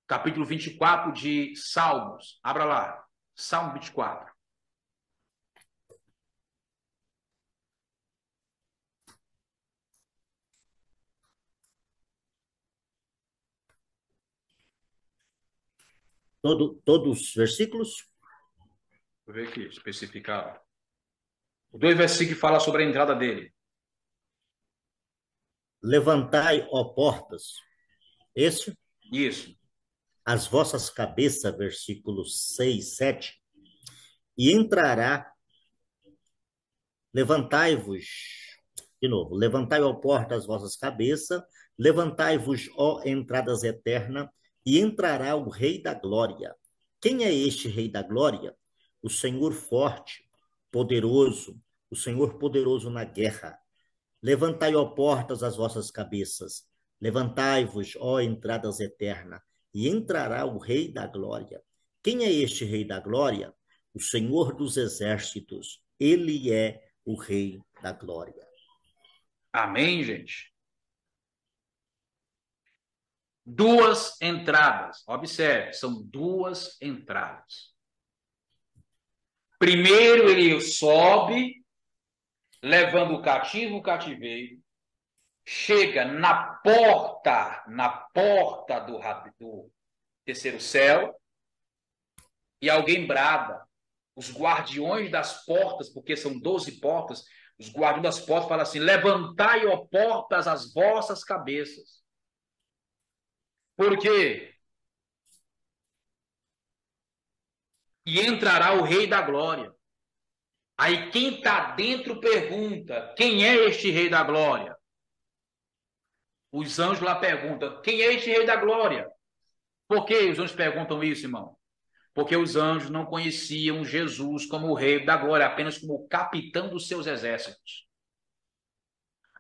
capítulo 24 de Salmos, abra lá, Salmo 24. Todos os versículos? Vou ver aqui, especificar. Os 2 versículos que falam sobre a entrada dele. Levantai, ó portas. Esse? Isso. As vossas cabeças, versículos 6, 7. E entrará, levantai-vos, de novo, levantai, ó portas, as vossas cabeças, levantai-vos, ó entradas eternas, e entrará o Rei da Glória. Quem é este Rei da Glória? o Senhor forte, poderoso, o Senhor poderoso na guerra. Levantai, ó portas, as vossas cabeças. Levantai-vos, ó entradas eternas, e entrará o Rei da Glória. Quem é este Rei da Glória? O Senhor dos Exércitos. Ele é o Rei da Glória. Amém, gente? Duas entradas. Observe, são duas entradas. Primeiro ele sobe, levando o cativo, o cativeiro. Chega na porta do terceiro céu, e alguém brada. Os guardiões das portas, porque são 12 portas, os guardiões das portas falam assim: levantai, ó portas, as vossas cabeças. Por quê? E entrará o Rei da Glória. Aí quem está dentro pergunta: quem é este Rei da Glória? Os anjos lá perguntam: quem é este Rei da Glória? Por que os anjos perguntam isso, irmão? Porque os anjos não conheciam Jesus como o Rei da Glória, apenas como o capitão dos seus exércitos.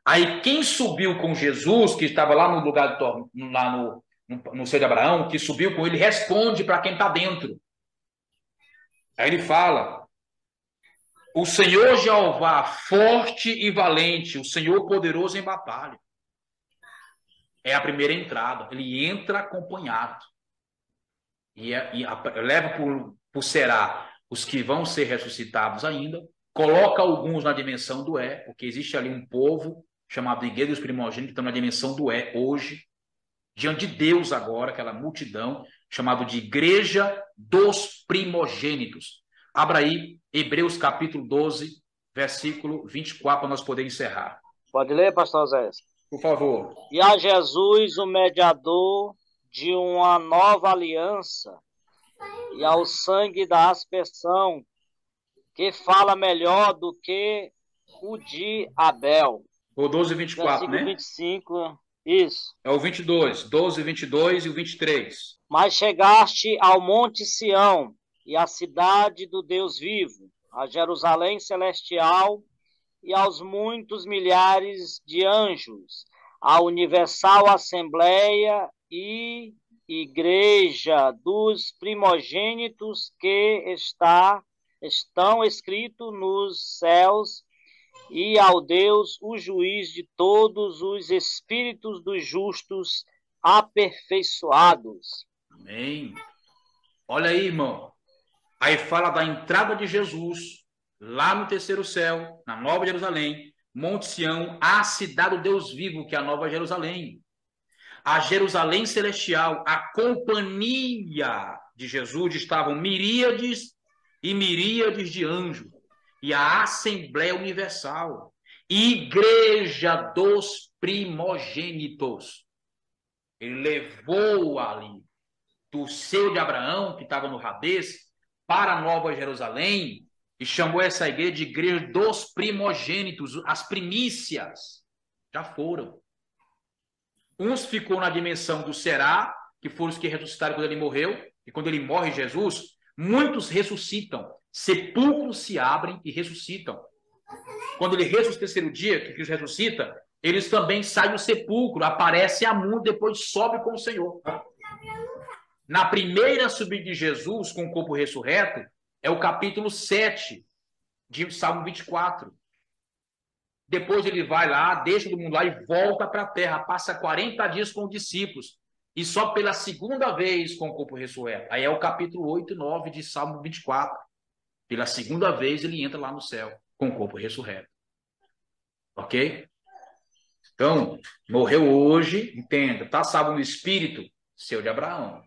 Aí quem subiu com Jesus, que estava lá no lugar, lá no seio de Abraão, que subiu com ele, responde para quem está dentro. Aí ele fala: o Senhor Jeová, forte e valente, o Senhor poderoso em batalha. É a primeira entrada. Ele entra acompanhado. E leva por será os que vão ser ressuscitados ainda. Coloca alguns na dimensão do porque existe ali um povo chamado Igreja dos Primogênitos, que estão na dimensão do hoje, diante de Deus agora, aquela multidão, chamado de Igreja dos Primogênitos. Abra aí, Hebreus capítulo 12, versículo 24, para nós podermos encerrar. Pode ler, pastor Zé? Por favor. E a Jesus, o mediador de uma nova aliança, e ao sangue da aspersão, que fala melhor do que o de Abel. O 12 e 24, né? 25, isso. É o 22, 12, 22 e o 23. Mas chegaste ao monte Sião, e à cidade do Deus vivo, a Jerusalém celestial, e aos muitos milhares de anjos, a universal assembleia e igreja dos primogênitos que estão escritos nos céus, e ao Deus, o juiz de todos os espíritos dos justos aperfeiçoados. Amém. Olha aí, irmão. Aí fala da entrada de Jesus lá no terceiro céu, na Nova Jerusalém, Monte Sião, a cidade do Deus vivo, que é a Nova Jerusalém. A Jerusalém celestial, a companhia de Jesus, estavam miríades e miríades de anjos. E a Assembleia Universal, Igreja dos Primogênitos. Ele levou ali do seio de Abraão, que estava no Rabês, para a Nova Jerusalém, e chamou essa igreja de Igreja dos Primogênitos. As primícias já foram. Uns ficou na dimensão do será, que foram os que ressuscitaram quando ele morreu, e quando ele morre, Jesus, muitos ressuscitam. Sepulcros se abrem e ressuscitam. Quando ele ressuscita no terceiro dia, que Cristo ressuscita, eles também saem do sepulcro, aparecem a mundo, depois sobe com o Senhor. Na primeira subida de Jesus com o corpo ressurreto, é o capítulo 7 de Salmo 24. Depois ele vai lá, deixa todo mundo lá e volta para a terra, passa 40 dias com os discípulos, e só pela segunda vez com o corpo ressurreto. Aí é o capítulo 8 e 9 de Salmo 24. Pela segunda vez ele entra lá no céu com o corpo ressurreto. Ok? Então, morreu hoje, entenda, está salvo no espírito, seu de Abraão,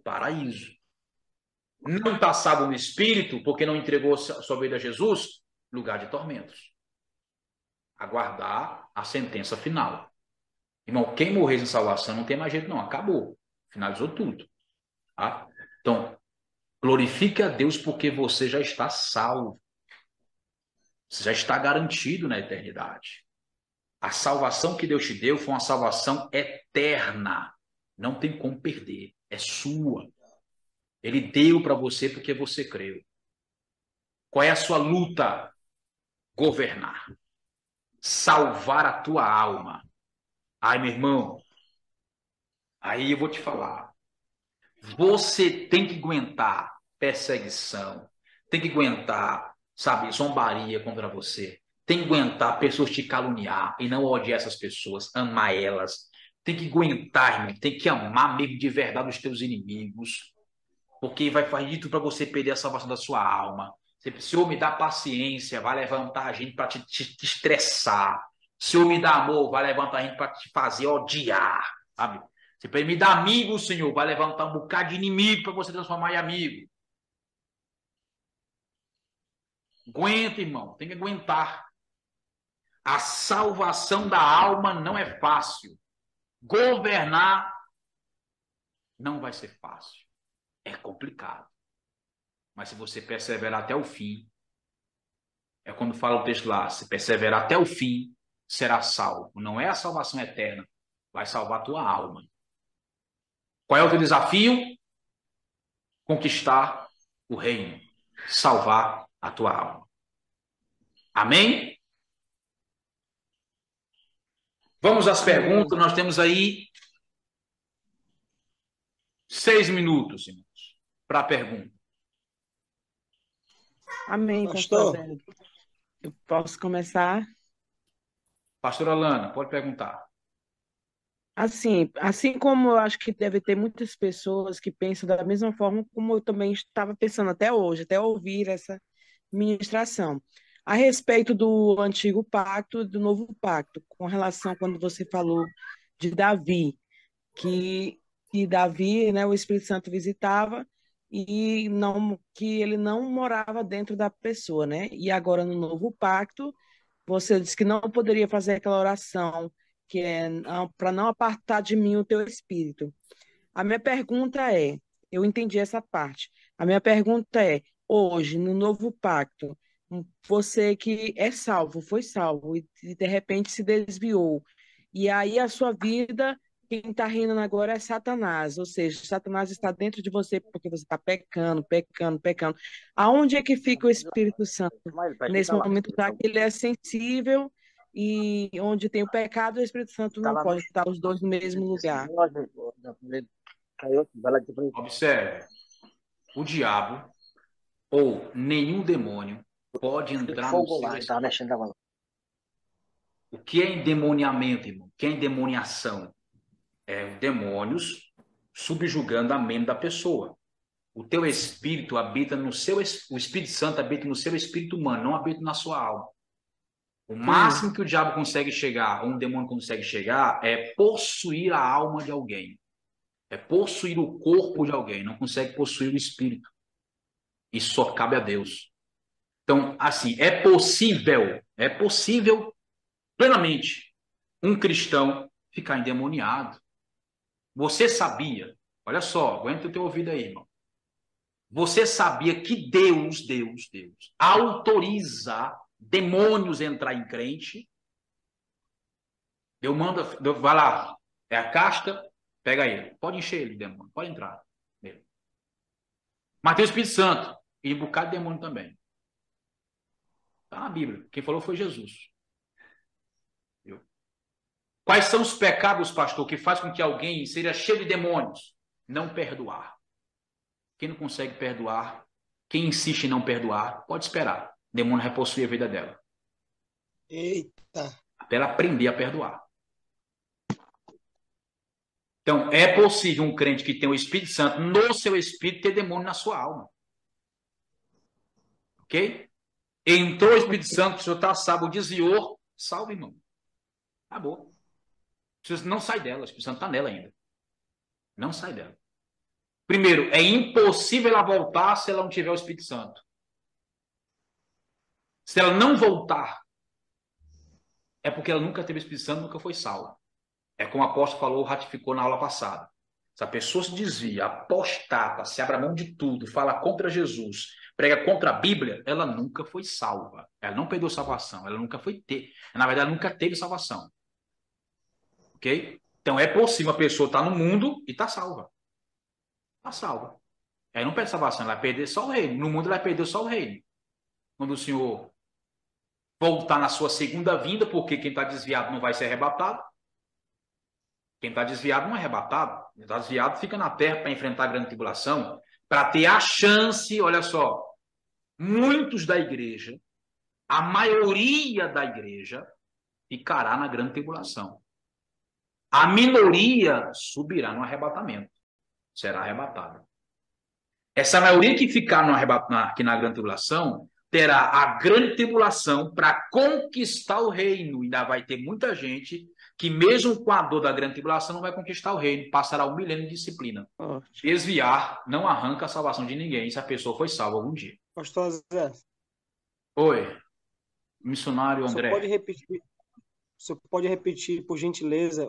paraíso. Não está salvo no espírito, porque não entregou sua vida a Jesus, lugar de tormentos. Aguardar a sentença final. Irmão, quem morrer sem salvação não tem mais jeito não, acabou. Finalizou tudo. Tá? Então, glorifique a Deus porque você já está salvo. Você já está garantido na eternidade. A salvação que Deus te deu foi uma salvação eterna. Não tem como perder. É sua. Ele deu para você porque você creu. Qual é a sua luta? Governar. Salvar a tua alma. Ai, meu irmão, aí eu vou te falar. Você tem que aguentar perseguição, tem que aguentar, sabe, zombaria contra você, tem que aguentar pessoas te caluniar e não odiar essas pessoas, amar elas. Tem que aguentar, irmão, tem que amar mesmo de verdade os teus inimigos, porque vai fazer de tudo para você perder a salvação da sua alma. Se eu me dá paciência, vai levantar a gente para te estressar. Se eu me dá amor, vai levantar a gente para te fazer odiar, sabe? Se me dá amigo, Senhor, vai levantar um bocado de inimigo para você transformar em amigo. Aguenta, irmão, tem que aguentar. A salvação da alma não é fácil. Governar não vai ser fácil. É complicado. Mas se você perseverar até o fim, é quando fala o texto lá, se perseverar até o fim, será salvo. Não é a salvação eterna, vai salvar a tua alma. Qual é o teu desafio? Conquistar o reino, salvar a tua alma. Amém? Vamos às perguntas. Nós temos aí 6 minutos, irmãos, para a pergunta. Amém, Pastor. pastor. Eu posso começar? Pastora Alana, pode perguntar. Assim como eu acho que deve ter muitas pessoas que pensam da mesma forma como eu também estava pensando até hoje, até ouvir essa ministração, a respeito do antigo pacto e do novo pacto, com relação quando você falou de Davi, que Davi, né, o Espírito Santo visitava e não que ele não morava dentro da pessoa, né? E agora no novo pacto, você disse que não poderia fazer aquela oração que é para não apartar de mim o teu espírito. A minha pergunta é, eu entendi essa parte. A minha pergunta é, hoje, no novo pacto, você que é salvo, foi salvo e de repente se desviou. E aí a sua vida, quem está reinando agora é Satanás, ou seja, Satanás está dentro de você porque você está pecando, pecando, pecando. Aonde é que fica o Espírito Santo? Nesse momento, já que ele é sensível e onde tem o pecado, o Espírito Santo não pode estar os dois no mesmo lugar. Observe, o diabo ou nenhum demônio pode entrar no seu espírito. O que é endemoniamento, irmão? O que é endemoniação? É demônios subjugando a mente da pessoa. O teu espírito habita no seu... O Espírito Santo habita no seu espírito humano, não habita na sua alma. O máximo que o diabo consegue chegar, ou um demônio consegue chegar, é possuir a alma de alguém. É possuir o corpo de alguém. Não consegue possuir o espírito. Isso só cabe a Deus. Então, assim, é possível plenamente um cristão ficar endemoniado. Você sabia, olha só, aguenta o teu ouvido aí, irmão. Você sabia que Deus autoriza demônios entrar em crente? Vai lá, é a casta, pega ele, pode encher ele, demônio, pode entrar. Mas tem o Espírito Santo e um bocado de demônio também. Está na Bíblia, quem falou foi Jesus. Viu? Quais são os pecados, pastor, que faz com que alguém seja cheio de demônios? Não perdoar. Quem não consegue perdoar, quem insiste em não perdoar, pode esperar. O demônio vai possuir a vida dela. Eita. Até ela aprender a perdoar. Então, é possível um crente que tem o Espírito Santo no seu espírito ter demônio na sua alma. Ok? Entrou o Espírito Santo, o senhor está salvo, desviou, salve, irmão. Acabou. Você não sai dela, o Espírito Santo está nela ainda. Não sai dela. Primeiro, é impossível ela voltar se ela não tiver o Espírito Santo. Se ela não voltar, é porque ela nunca teve o Espírito Santo, nunca foi salva. É como o apóstolo falou, ratificou na aula passada. Se a pessoa se desvia, apostata, se abre a mão de tudo, fala contra Jesus, prega contra a Bíblia, ela nunca foi salva. Ela não perdeu salvação, ela nunca foi ter. Na verdade, ela nunca teve salvação. Ok? Então, é possível a pessoa estar no mundo e estar salva. Está salva. Ela não perde salvação, ela vai perder só o reino. No mundo ela vai perder só o reino. quando o Senhor voltar na sua segunda vinda, porque quem está desviado não vai ser arrebatado. Quem está desviado não é arrebatado. Quem está desviado fica na terra para enfrentar a grande tribulação, para ter a chance, olha só, muitos da igreja, a maioria da igreja, ficará na grande tribulação. A minoria subirá no arrebatamento. Será arrebatada. Essa maioria que ficar aqui na grande tribulação terá a grande tribulação para conquistar o reino. Ainda vai ter muita gente que, mesmo com a dor da grande tribulação, não vai conquistar o reino. Passará um milênio de disciplina. Desviar não arranca a salvação de ninguém se a pessoa foi salva algum dia. Pastor Zé, Oi, missionário André. você pode repetir, por gentileza,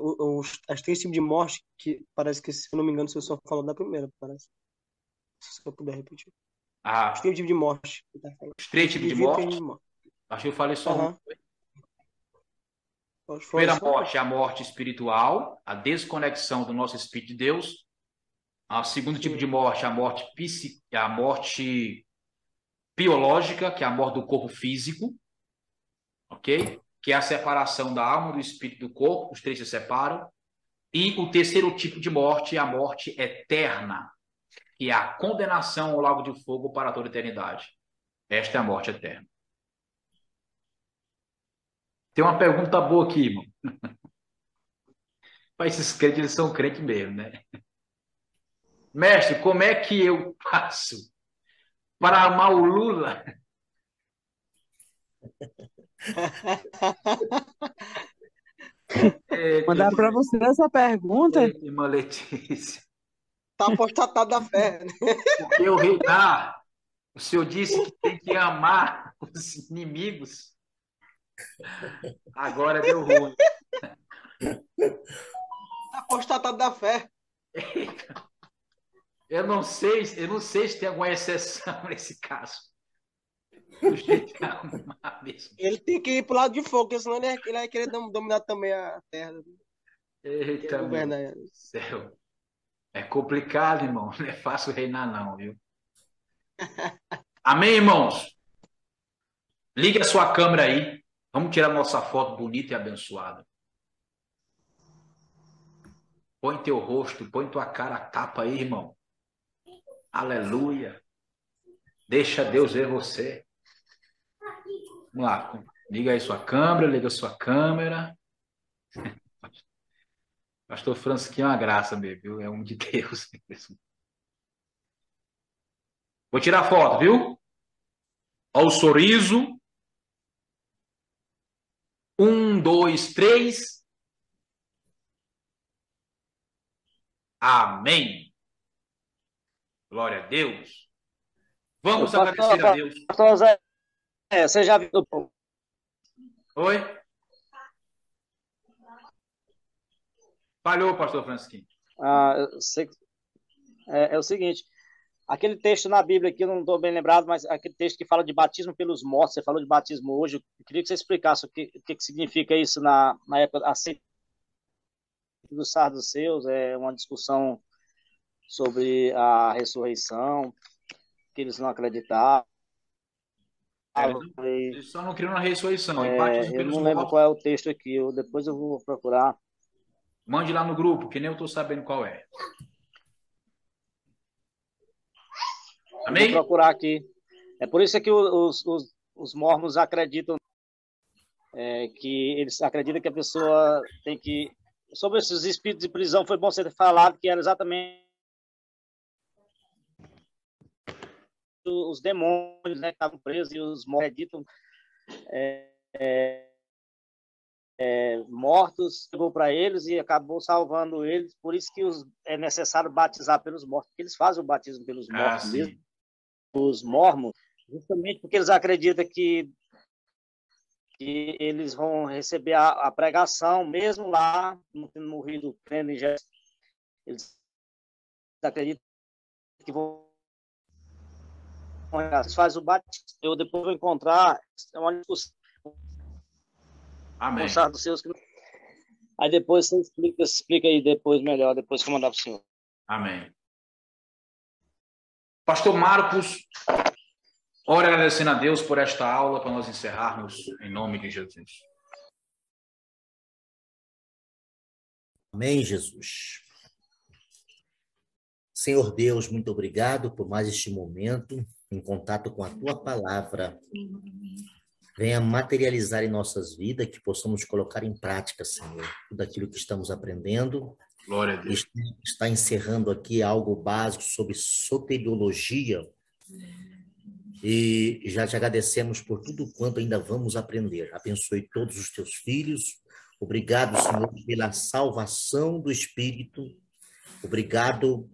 as 3 tipos de morte, que parece que, se eu não me engano, você só falou da primeira, parece. Se eu puder repetir. Os 3 tipos de morte. Os 3 tipos de morte? Acho que eu falei só um. A primeira morte é a morte espiritual, a desconexão do nosso Espírito de Deus. O segundo tipo de morte é a morte biológica, que é a morte do corpo físico, ok? Que é a separação da alma, do espírito e do corpo, os 3 se separam. E o terceiro tipo de morte é a morte eterna, que é a condenação ao lago de fogo para toda a eternidade. Esta é a morte eterna. Tem uma pergunta boa aqui, irmão. Mas esses crentes, eles são crentes mesmo, né? Mestre, como é que eu faço para amar o Lula? Mandaram para você essa pergunta? Irmã Letícia. Está apostatado da fé. Porque o senhor disse que tem que amar os inimigos. Agora deu ruim. Está apostatado da fé. Eu não sei se tem alguma exceção nesse caso. Ele tem que ir para o lado de fogo, porque senão ele vai querer dominar também a terra. Eita, meu céu. É complicado, irmão. Não é fácil reinar, não, viu? Amém, irmãos? Ligue a sua câmera aí. Vamos tirar nossa foto bonita e abençoada. Põe teu rosto, põe tua cara a tapa aí, irmão. Aleluia. Deixa Deus ver você. Vamos lá. Liga aí sua câmera, liga a sua câmera. Pastor Francisquinho é uma graça mesmo, viu? É um de Deus. Vou tirar foto, viu? Olha o sorriso. 1, 2, 3. Amém. Glória a Deus. Vamos agradecer a Deus. Pastor Zé, você já viu? Oi? Falhou, pastor Francisquinho. É o seguinte, aquele texto na Bíblia aqui, eu não estou bem lembrado, mas aquele texto que fala de batismo pelos mortos, você falou de batismo hoje, eu queria que você explicasse o que significa isso na época dos saduceus, é uma discussão sobre a ressurreição, que eles não acreditavam. Eles só não criam na ressurreição. Eu não lembro qual é o texto aqui, depois eu vou procurar. Mande lá no grupo, que nem eu estou sabendo qual é. Amém? Vou procurar aqui. É por isso que os mormons acreditam que eles acreditam que a pessoa tem que... Sobre esses espíritos de prisão, foi bom você ter falado que era exatamente os demônios, né, que estavam presos, e os mormons acreditam mortos, chegou para eles e acabou salvando eles. Por isso que é necessário batizar pelos mortos, porque eles fazem o batismo pelos mortos mesmo, os mormons, justamente porque eles acreditam que eles vão receber a pregação, mesmo lá no Rio do Crendo em Jesus. Eles acreditam que vão faz o batismo. Eu depois vou encontrar uma discussão. Amém. Dos seus... Aí depois você explica aí depois melhor, depois que eu mandar para o senhor. Amém. Pastor Marcos, Ora, agradecendo a Deus por esta aula, para nós encerrarmos, em nome de Jesus. Amém, Jesus. Senhor Deus, muito obrigado por mais este momento em contato com a Tua palavra. Venha materializar em nossas vidas, que possamos colocar em prática, Senhor, tudo aquilo que estamos aprendendo. Glória a Deus. Está encerrando aqui algo básico sobre soteriologia. E já te agradecemos por tudo quanto ainda vamos aprender. Abençoe todos os teus filhos. Obrigado, Senhor, pela salvação do Espírito. Obrigado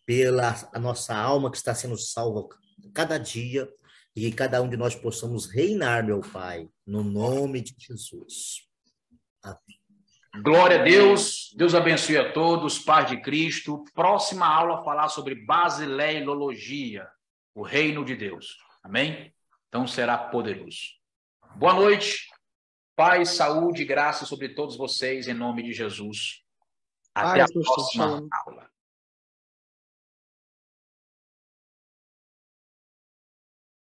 pela a nossa alma que está sendo salva cada dia. E que cada um de nós possamos reinar, meu Pai, no nome de Jesus. Amém. Glória a Deus. Deus abençoe a todos. Paz de Cristo. Próxima aula falar sobre basileilologia, o reino de Deus. Amém? Então será poderoso. Boa noite. Paz, saúde e graça sobre todos vocês, em nome de Jesus. Até a próxima aula.